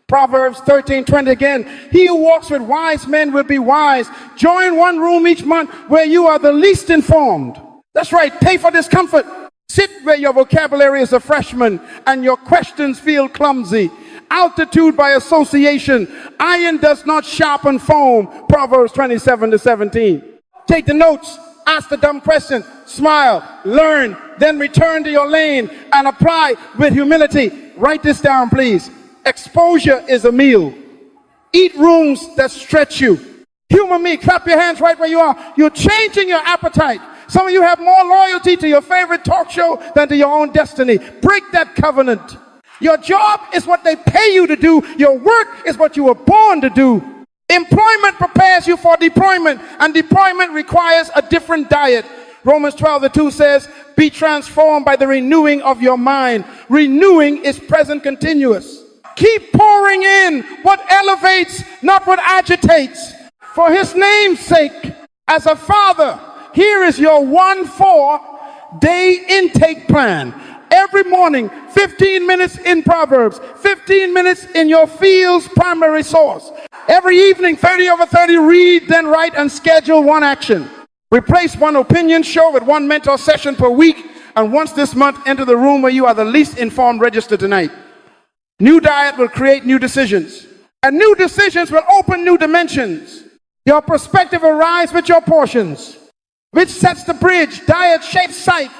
Proverbs 13:20 again. He who walks with wise men will be wise. Join one room each month where you are the least informed. That's right. Pay for discomfort. Sit where your vocabulary is a freshman and your questions feel clumsy. Altitude by association. Iron does not sharpen foam. Proverbs 27:17. Take the notes. Ask the dumb question, smile, learn, then return to your lane and apply with humility. Write this down, please. Exposure is a meal. Eat rooms that stretch you. Humor me. Clap your hands right where you are. You're changing your appetite. Some of you have more loyalty to your favorite talk show than to your own destiny. Break that covenant. Your job is what they pay you to do. Your work is what you were born to do. Employment prepares you for deployment, and deployment requires a different diet. Romans 12:2 says, be transformed by the renewing of your mind. Renewing is present continuous. Keep pouring in what elevates, not what agitates. For his name's sake, as a father, here is your 1-4-day intake plan. Every morning, 15 minutes in Proverbs, 15 minutes in your field's primary source. Every evening, 30/30, read, then write, and schedule one action. Replace one opinion show with one mentor session per week, and once this month, enter the room where you are the least informed register tonight. New diet will create new decisions, and new decisions will open new dimensions. Your perspective arrives with your portions, which sets the bridge. Diet shapes sight.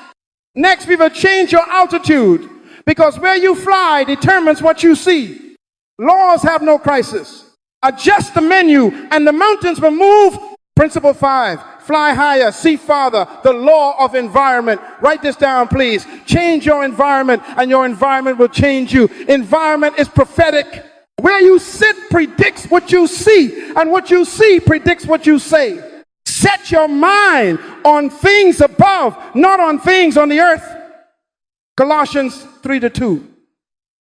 Next, we will change your altitude, because where you fly determines what you see. Laws have no crisis. Adjust the menu, and the mountains will move. Principle 5, fly higher, see farther, the law of environment. Write this down, please. Change your environment, and your environment will change you. Environment is prophetic. Where you sit predicts what you see, and what you see predicts what you say. Set your mind on things above, not on things on the earth. Colossians 3:2.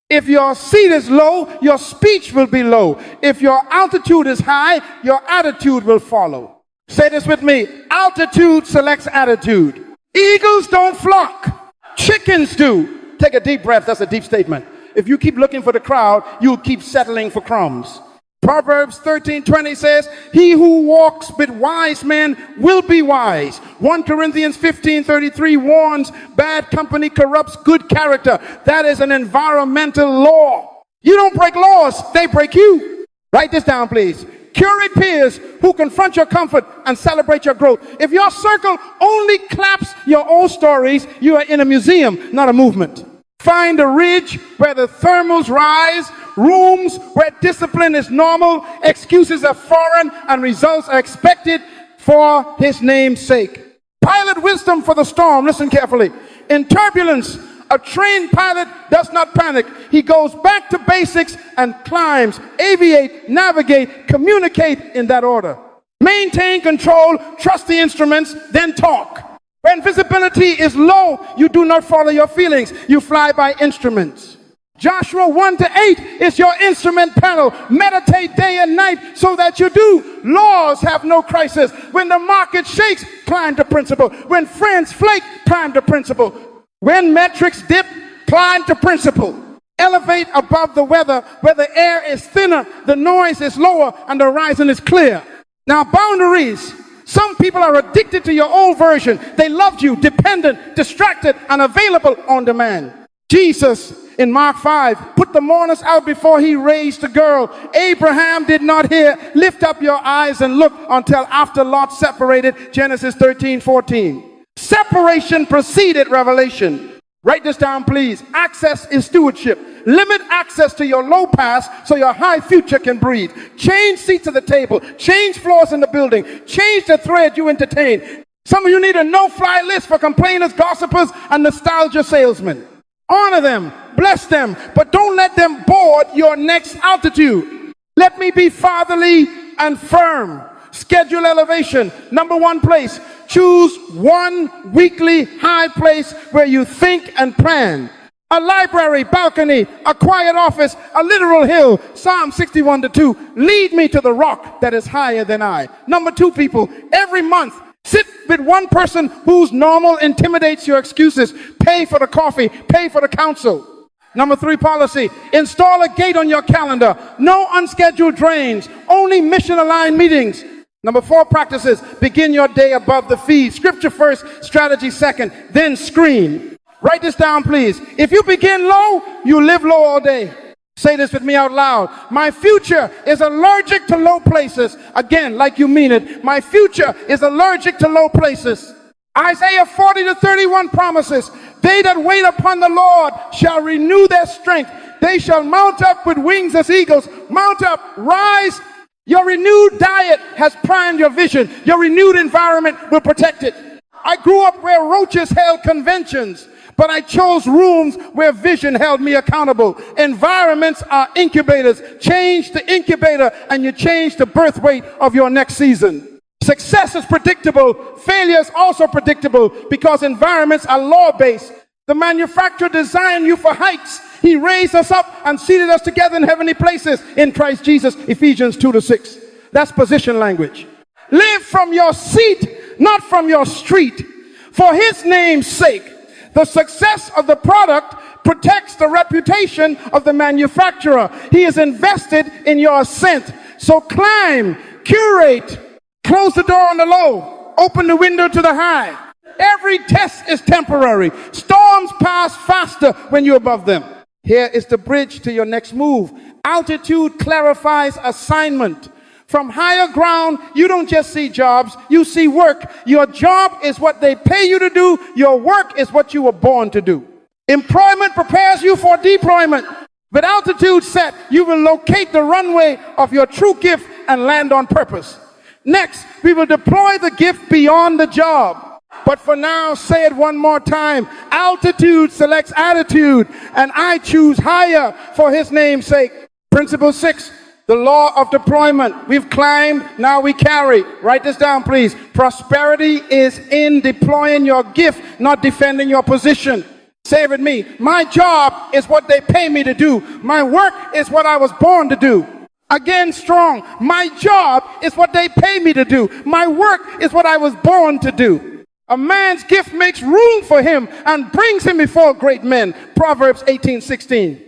If your seat is low, your speech will be low. If your altitude is high, your attitude will follow. Say this with me. Altitude selects attitude. Eagles don't flock. Chickens do. Take a deep breath. That's a deep statement. If you keep looking for the crowd, you'll keep settling for crumbs. Proverbs 13:20 says, he who walks with wise men will be wise. 1 Corinthians 15:33 warns, bad company corrupts good character. That is an environmental law. You don't break laws, they break you. Write this down, please. Curate peers who confront your comfort and celebrate your growth. If your circle only claps your old stories, you are in a museum, not a movement. Find a ridge where the thermals rise, rooms where discipline is normal, excuses are foreign, and results are expected for his name's sake. Pilot wisdom for the storm. Listen carefully. In turbulence, a trained pilot does not panic. He goes back to basics and climbs, aviate, navigate, communicate in that order. Maintain control, trust the instruments, then talk. When visibility is low, you do not follow your feelings. You fly by instruments. Joshua 1-8 is your instrument panel. Meditate day and night so that you do. Laws have no crisis. When the market shakes, climb to principle. When friends flake, climb to principle. When metrics dip, climb to principle. Elevate above the weather where the air is thinner, the noise is lower, and the horizon is clear. Now, boundaries. Some people are addicted to your old version. They loved you, dependent, distracted, and available on demand. Jesus, in Mark 5, put the mourners out before he raised the girl. Abraham did not hear. Lift up your eyes and look until after Lot separated. Genesis 13:14. Separation preceded revelation. Write this down, please. Access is stewardship. Limit access to your low past so your high future can breathe. Change seats at the table. Change floors in the building. Change the thread you entertain. Some of you need a no-fly list for complainers, gossipers, and nostalgia salesmen. Honor them, bless them, but don't let them board your next altitude. Let me be fatherly and firm. Schedule elevation. Number 1 place. Choose one weekly high place where you think and plan. A library, balcony, a quiet office, a literal hill. Psalm 61:2. Lead me to the rock that is higher than I. Number 2, people, every month, sit with one person whose normal intimidates your excuses. Pay for the coffee, pay for the counsel. Number 3 policy, install a gate on your calendar. No unscheduled drains, only mission-aligned meetings. Number 4 practices, begin your day above the feed. Scripture first, strategy second, then scream. Write this down, please. If you begin low, you live low all day. Say this with me out loud. My future is allergic to low places. Again, like you mean it. My future is allergic to low places. Isaiah 40-31 promises, they that wait upon the Lord shall renew their strength. They shall mount up with wings as eagles. Mount up, rise. Your renewed diet has primed your vision. Your renewed environment will protect it. I grew up where roaches held conventions, but I chose rooms where vision held me accountable. Environments are incubators. Change the incubator and you change the birth weight of your next season. Success is predictable. Failure is also predictable because environments are law-based. The manufacturer designed you for heights. He raised us up and seated us together in heavenly places in Christ Jesus, Ephesians 2-6. That's position language. Live from your seat, not from your street. For his name's sake, the success of the product protects the reputation of the manufacturer. He is invested in your ascent. So climb, curate, close the door on the low, open the window to the high. Every test is temporary. Storms pass faster when you're above them. Here is the bridge to your next move. Altitude clarifies assignment. From higher ground, you don't just see jobs, you see work. Your job is what they pay you to do. Your work is what you were born to do. Employment prepares you for deployment. With altitude set, you will locate the runway of your true gift and land on purpose. Next, we will deploy the gift beyond the job. But for now, say it one more time. Altitude selects attitude, and I choose higher for his name's sake. Principle 6. The law of deployment. We've climbed, now we carry. Write this down, please. Prosperity is in deploying your gift, not defending your position. Say it with me. My job is what they pay me to do. My work is what I was born to do. Again, strong. My job is what they pay me to do. My work is what I was born to do. A man's gift makes room for him and brings him before great men. Proverbs 18:16.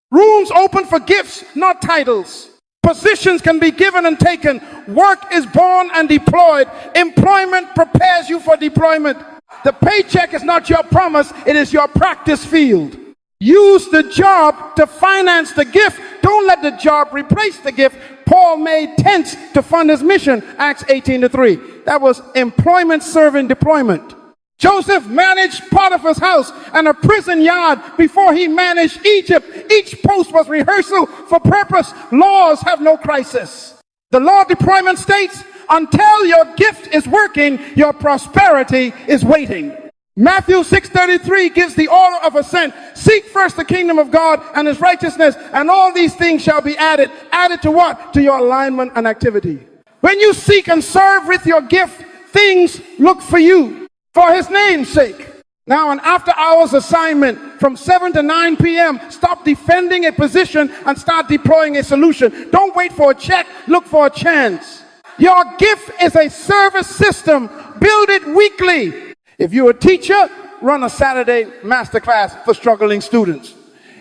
Rooms open for gifts, not titles. Positions can be given and taken. Work is born and deployed. Employment prepares you for deployment. The paycheck is not your promise, it is your practice field. Use the job to finance the gift. Don't let the job replace the gift. Paul made tents to fund his mission, Acts 18:3. That was employment serving deployment. Joseph managed Potiphar's house and a prison yard before he managed Egypt. Each post was rehearsal for purpose. Laws have no crisis. The law of deployment states, until your gift is working, your prosperity is waiting. Matthew 6:33 gives the order of ascent. Seek first the kingdom of God and his righteousness, and all these things shall be added. Added to what? To your alignment and activity. When you seek and serve with your gift, things look for you. For his name's sake. Now, an after-hours assignment from 7 to 9 p.m. Stop defending a position and start deploying a solution. Don't wait for a check. Look for a chance. Your gift is a service system. Build it weekly. If you're a teacher, run a Saturday masterclass for struggling students.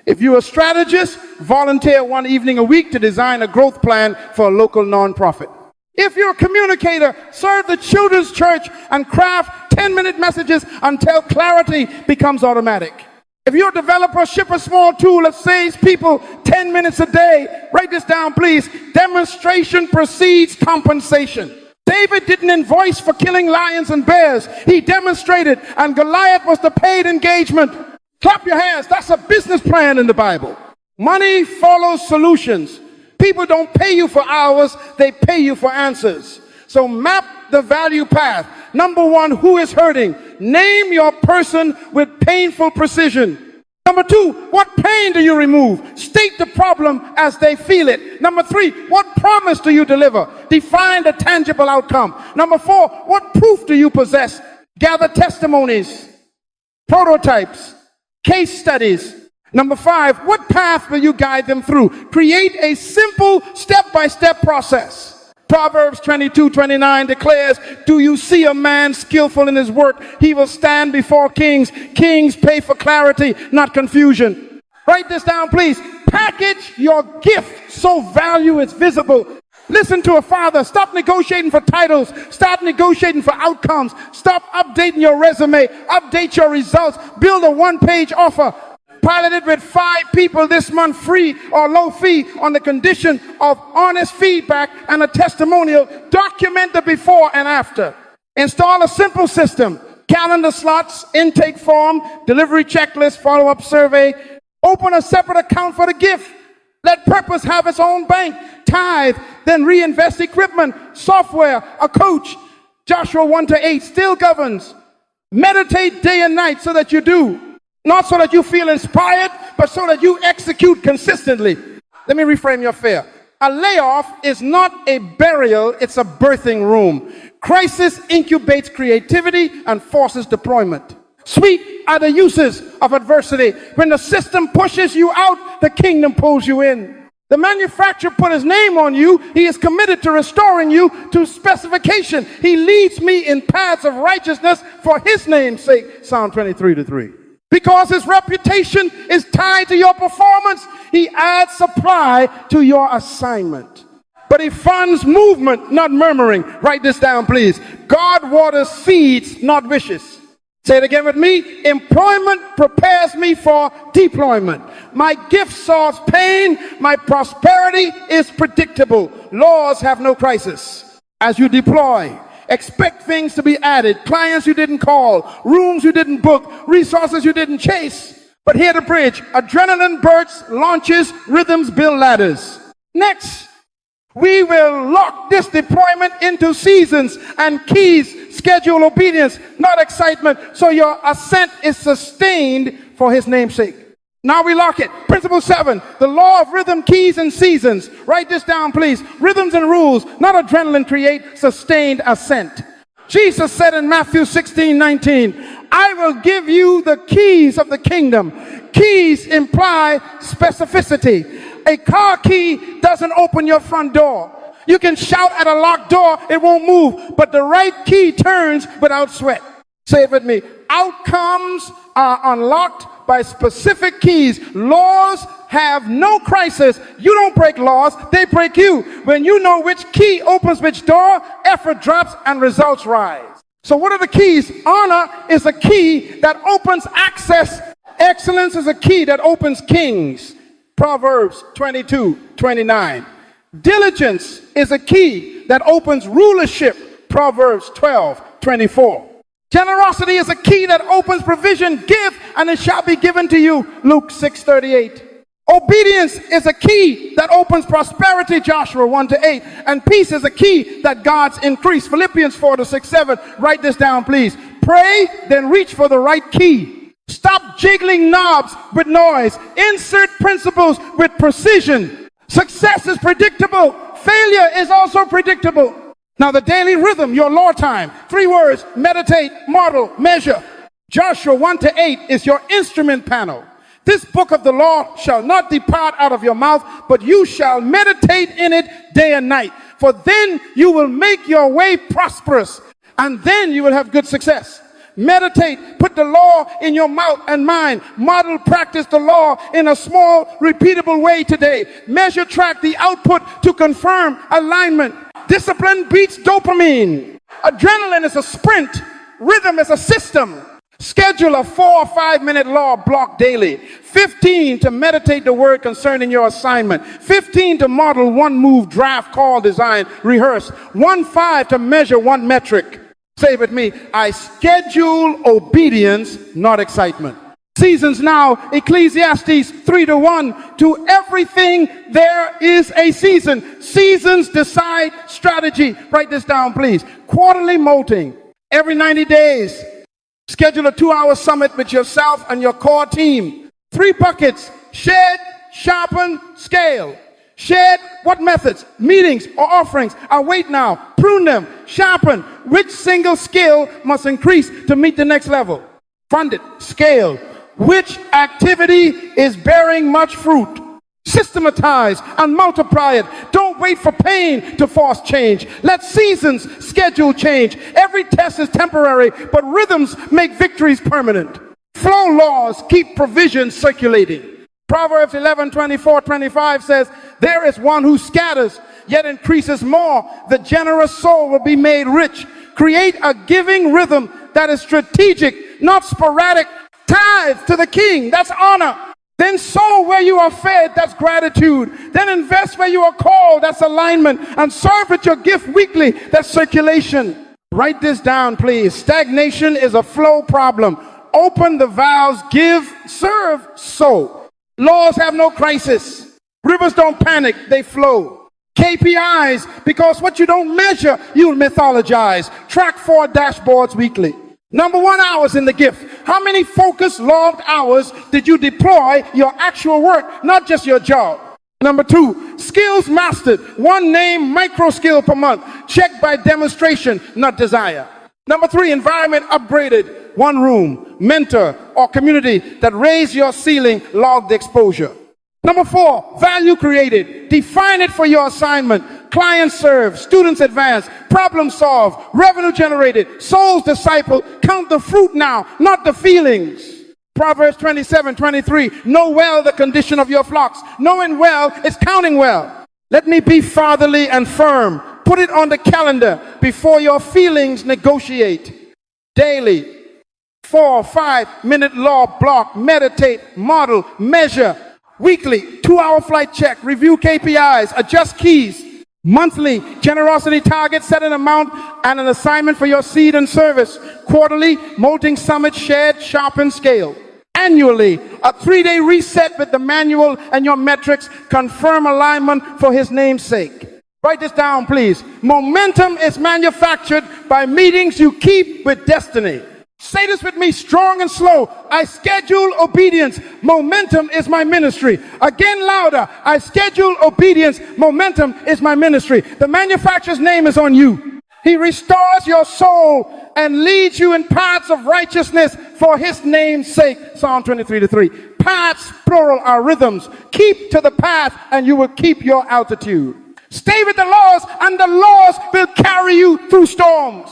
If you're a strategist, volunteer one evening a week to design a growth plan for a local nonprofit. If you're a communicator, serve the children's church and craft 10-minute messages until clarity becomes automatic. If you're a developer, ship a small tool that saves people 10 minutes a day. Write this down, please. Demonstration precedes compensation. David didn't invoice for killing lions and bears. He demonstrated, and Goliath was the paid engagement. Clap your hands. That's a business plan in the Bible. Money follows solutions. People don't pay you for hours, they pay you for answers. So map the value path. Number 1, who is hurting? Name your person with painful precision. Number 2, what pain do you remove? State the problem as they feel it. Number 3, what promise do you deliver? Define the tangible outcome. Number 4, what proof do you possess? Gather testimonies, prototypes, case studies. Number 5, what path will you guide them through? Create a simple step-by-step process. Proverbs 22:29 declares, do you see a man skillful in his work? He will stand before kings. Kings pay for clarity, not confusion. Write this down, please. Package your gift so value is visible. Listen to a father. Stop negotiating for titles. Start negotiating for outcomes. Stop updating your resume. Update your results. Build a one-page offer. Pilot it with 5 people this month, free or low fee, on the condition of honest feedback and a testimonial. Document the before and after. Install a simple system. Calendar slots, intake form, delivery checklist, follow-up survey. Open a separate account for the gift. Let purpose have its own bank. Tithe, then reinvest equipment, software, a coach. Joshua 1-8 still governs. Meditate day and night so that you do. Not so that you feel inspired, but so that you execute consistently. Let me reframe your fear. A layoff is not a burial, it's a birthing room. Crisis incubates creativity and forces deployment. Sweet are the uses of adversity. When the system pushes you out, the kingdom pulls you in. The manufacturer put his name on you. He is committed to restoring you to specification. He leads me in paths of righteousness for his name's sake. Psalm 23:3. Because his reputation is tied to your performance, he adds supply to your assignment. But he funds movement, not murmuring. Write this down, please. God waters seeds, not wishes. Say it again with me. Employment prepares me for deployment. My gift solves pain. My prosperity is predictable. Laws have no crisis. As you deploy, expect things to be added. Clients you didn't call, rooms you didn't book, resources you didn't chase. But here the bridge. Adrenaline bursts, launches, rhythms build ladders. Next, we will lock this deployment into seasons and keys, schedule obedience, not excitement, so your ascent is sustained for his name's sake. Now we lock it. Principle 7, the law of rhythm, keys, and seasons. Write this down, please. Rhythms and rules, not adrenaline, create sustained ascent. Jesus said in Matthew 16:19, I will give you the keys of the kingdom. Keys imply specificity. A car key doesn't open your front door. You can shout at a locked door, it won't move, but the right key turns without sweat. Say it with me. Outcomes are unlocked by specific keys. Laws have no crisis. You don't break laws, they break you. When you know which key opens which door, effort drops and results rise. So what are the keys? Honor is a key that opens access. Excellence is a key that opens kings. Proverbs 22:29. Diligence is a key that opens rulership. Proverbs 12:24. Generosity is a key that opens provision. Give and it shall be given to you. Luke 6:38. Obedience is a key that opens prosperity. Joshua 1-8. And peace is a key that guards increase. Philippians 4-6-7. Write this down, please. Pray, then reach for the right key. Stop jiggling knobs with noise. Insert principles with precision. Success is predictable. Failure is also predictable. Now the daily rhythm, your law time. 3 words: meditate, model, measure. Joshua 1-8 is your instrument panel. This book of the law shall not depart out of your mouth, but you shall meditate in it day and night. For then you will make your way prosperous, and then you will have good success. Meditate, put the law in your mouth and mind. Model, practice the law in a small, repeatable way today. Measure, track the output to confirm alignment. Discipline beats dopamine. Adrenaline is a sprint. Rhythm is a system. Schedule a 4 or 5 minute law block daily. 15 to meditate the word concerning your assignment. 15 to model 1 move, draft, call, design, rehearse. 1-5 to measure 1 metric. Say with me, I schedule obedience, not excitement. Seasons now, Ecclesiastes 3-1. To everything there is a season. Seasons decide strategy. Write this down, please. Quarterly molting. Every 90 days. Schedule a 2-hour summit with yourself and your core team. 3 buckets: shed, sharpen, scale. Shed, what methods? Meetings or offerings? Await now. Prune them. Sharpen. Which single skill must increase to meet the next level? Fund it. Scale. Which activity is bearing much fruit? Systematize and multiply it. Don't wait for pain to force change. Let seasons schedule change. Every test is temporary, but rhythms make victories permanent. Flow laws keep provision circulating. Proverbs 11:24-25 says, there is one who scatters, yet increases more. The generous soul will be made rich. Create a giving rhythm that is strategic, not sporadic. Tithe to the king, that's honor. Then sow where you are fed, that's gratitude. Then invest where you are called, that's alignment. And serve with your gift weekly, that's circulation. Write this down, please. Stagnation is a flow problem. Open the valves, give, serve, sow. Laws have no crisis. Rivers don't panic, they flow. KPIs, because what you don't measure, you'll mythologize. Track 4 dashboards weekly. Number 1, hours in the gift. How many focused logged hours did you deploy your actual work, not just your job? Number 2, skills mastered. 1 name micro skill per month. Checked by demonstration, not desire. Number 3, environment upgraded. 1 room, mentor, or community that raised your ceiling, logged exposure. Number 4, value created. Define it for your assignment. Clients served, students advanced, problem solved, revenue generated, souls discipled. Count the fruit now, not the feelings. Proverbs 27:23. Know well the condition of your flocks. Knowing well is counting well. Let me be fatherly and firm. Put it on the calendar before your feelings negotiate. Daily, 4 or 5 minute law block, meditate, model, measure. Weekly, 2-hour flight check, review KPIs, adjust keys. Monthly, generosity target, set an amount and an assignment for your seed and service. Quarterly, molting summit, shared, sharpened scale. Annually, a 3-day reset with the manual and your metrics. Confirm alignment for his name's sake. Write this down, please. Momentum is manufactured by meetings you keep with destiny. Say this with me, strong and slow. I schedule obedience. Momentum is my ministry. Again, louder. I schedule obedience. Momentum is my ministry. The manufacturer's name is on you. He restores your soul and leads you in paths of righteousness for his name's sake. Psalm 23:3. Paths, plural, are rhythms. Keep to the path and you will keep your altitude. Stay with the laws and the laws will carry you through storms.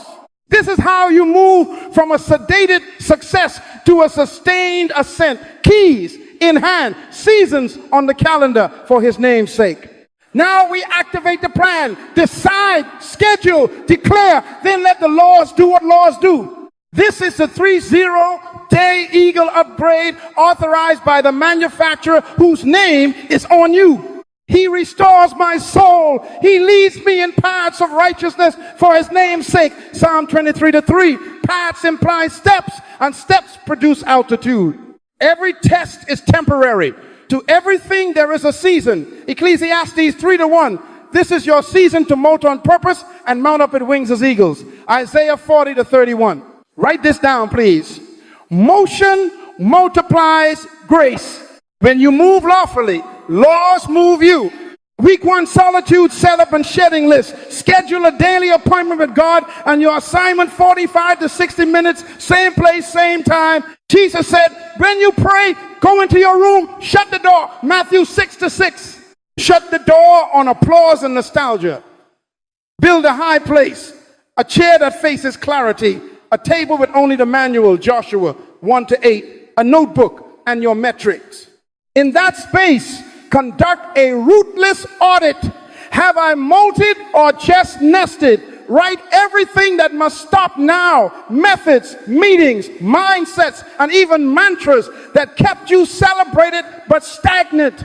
This is how you move from a sedated success to a sustained ascent. Keys in hand, seasons on the calendar for his name's sake. Now we activate the plan, decide, schedule, declare, then let the laws do what laws do. This is the 30-day Eagle upgrade authorized by the manufacturer whose name is on you. He restores my soul. He leads me in paths of righteousness for his name's sake. Psalm 23:3. Paths imply steps, and steps produce altitude. Every test is temporary. To everything there is a season. Ecclesiastes 3:1. This is your season to molt on purpose and mount up with wings as eagles. Isaiah 40:31. Write this down, please. Motion multiplies grace. When you move lawfully, laws move you. Week 1, solitude, setup, and shedding list. Schedule a daily appointment with God and your assignment 45 to 60 minutes, same place, same time. Jesus said, when you pray, go into your room, shut the door. Matthew 6:6. Shut the door on applause and nostalgia. Build a high place, a chair that faces clarity, a table with only the manual, Joshua 1-8, a notebook, and your metrics. In that space, conduct a rootless audit. Have I molted or just nested? Write everything that must stop now. Methods, meetings, mindsets, and even mantras that kept you celebrated but stagnant.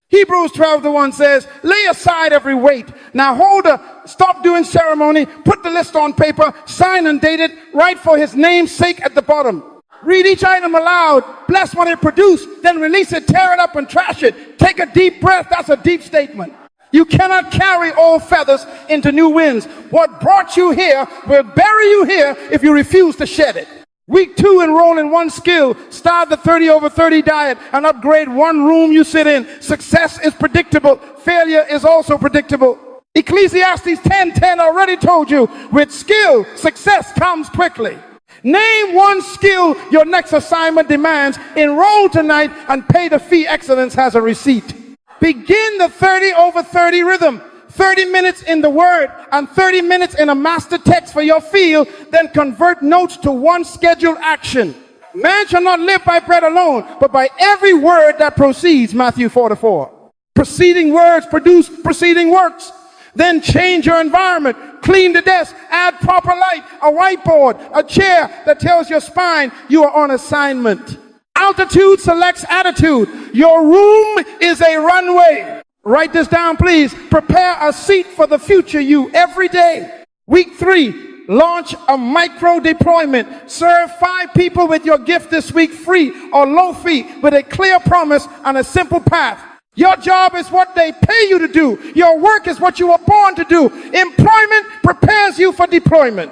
Hebrews 12:1 says, lay aside every weight. Now stop doing ceremony, put the list on paper, sign and date it, write for his name's sake at the bottom. Read each item aloud, bless what it produced, then release it, tear it up and trash it. Take a deep breath, that's a deep statement. You cannot carry old feathers into new winds. What brought you here will bury you here if you refuse to shed it. Week 2, enroll in 1 skill, start the 30/30 diet, and upgrade 1 room you sit in. Success is predictable, failure is also predictable. Ecclesiastes 10:10 already told you, with skill, success comes quickly. Name 1 skill your next assignment demands. Enroll tonight and pay the fee. Excellence has a receipt. Begin the 30/30 rhythm. 30 minutes in the word and 30 minutes in a master text for your field. Then convert notes to 1 scheduled action. Man shall not live by bread alone, but by every word that proceeds. Matthew 4:4. Preceding words produce preceding works. Then change your environment. Clean the desk. Add proper light. A whiteboard. A chair that tells your spine you are on assignment. Altitude selects attitude. Your room is a runway. Write this down, please. Prepare a seat for the future you every day. Week 3. Launch a micro deployment. Serve 5 people with your gift this week, free or low fee, with a clear promise and a simple path. Your job is what they pay you to do. Your work is what you were born to do. Employment prepares you for deployment.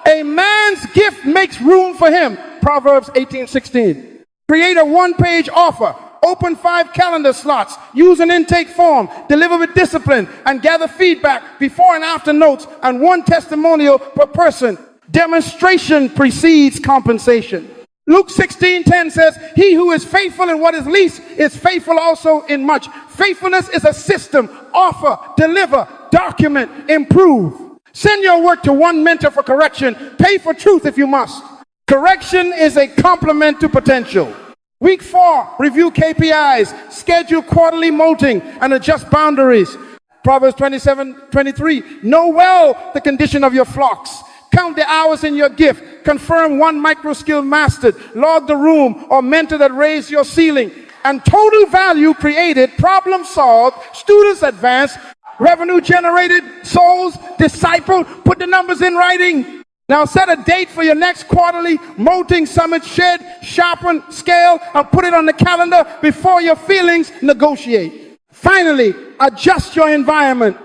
A man's gift makes room for him. Proverbs 18:16. Create a one-page offer. Open 5 calendar slots. Use an intake form. Deliver with discipline and gather feedback, before and after notes, and 1 testimonial per person. Demonstration precedes compensation. Luke 16:10 says, he who is faithful in what is least is faithful also in much. Faithfulness is a system. Offer, deliver, document, improve. Send your work to 1 mentor for correction. Pay for truth if you must. Correction is a complement to potential. Week 4, review KPIs, schedule quarterly molting, and adjust boundaries. Proverbs 27:23, know well the condition of your flocks. Count the hours in your gift. Confirm 1 micro skill mastered. Log the room or mentor that raised your ceiling. And total value created, problem solved, students advanced, revenue generated, souls, disciple. Put the numbers in writing. Now set a date for your next quarterly molting summit. Shed, sharpen, scale, and put it on the calendar before your feelings negotiate. Finally, adjust your environment.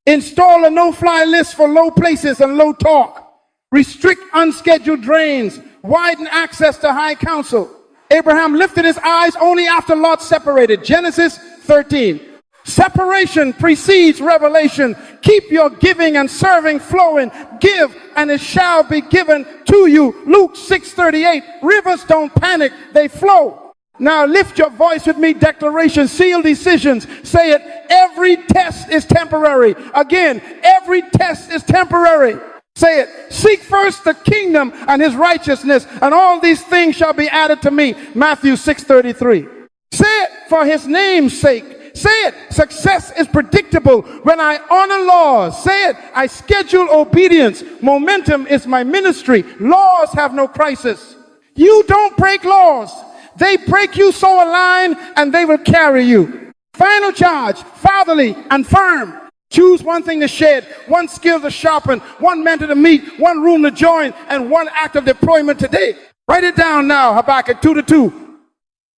Install a no-fly list for low places and low talk. Restrict unscheduled drains. Widen access to high counsel. Abraham lifted his eyes only after Lot separated. Genesis 13. Separation precedes revelation. Keep your giving and serving flowing. Give and it shall be given to you. Luke 6:38. Rivers don't panic, they flow. Now lift your voice with me. Declaration, seal decisions. Say it. Every test is temporary. Again, every test is temporary. Say it. Seek first the kingdom and his righteousness, and all these things shall be added to me. Matthew 6:33. Say it for his name's sake. Say it. Success is predictable when I honor laws. Say it. I schedule obedience. Momentum is my ministry. Laws have no crisis. You don't break laws. They break you so aligned, and they will carry you. Final charge, fatherly and firm. Choose 1 thing to shed, 1 skill to sharpen, 1 mentor to meet, 1 room to join, and 1 act of deployment today. Write it down now, Habakkuk 2:2.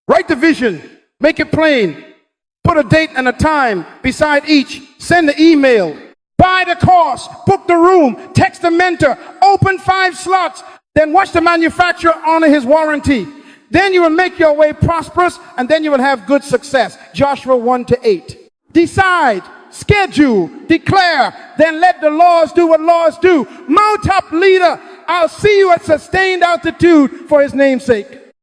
Write the vision, make it plain. Put a date and a time beside each. Send the email. Buy the course, book the room, text the mentor, open 5 slots, then watch the manufacturer honor his warranty. Then you will make your way prosperous, and then you will have good success. Joshua 1-8. Decide, schedule, declare, then let the laws do what laws do. Mount up, leader. I'll see you at sustained altitude for his name's sake.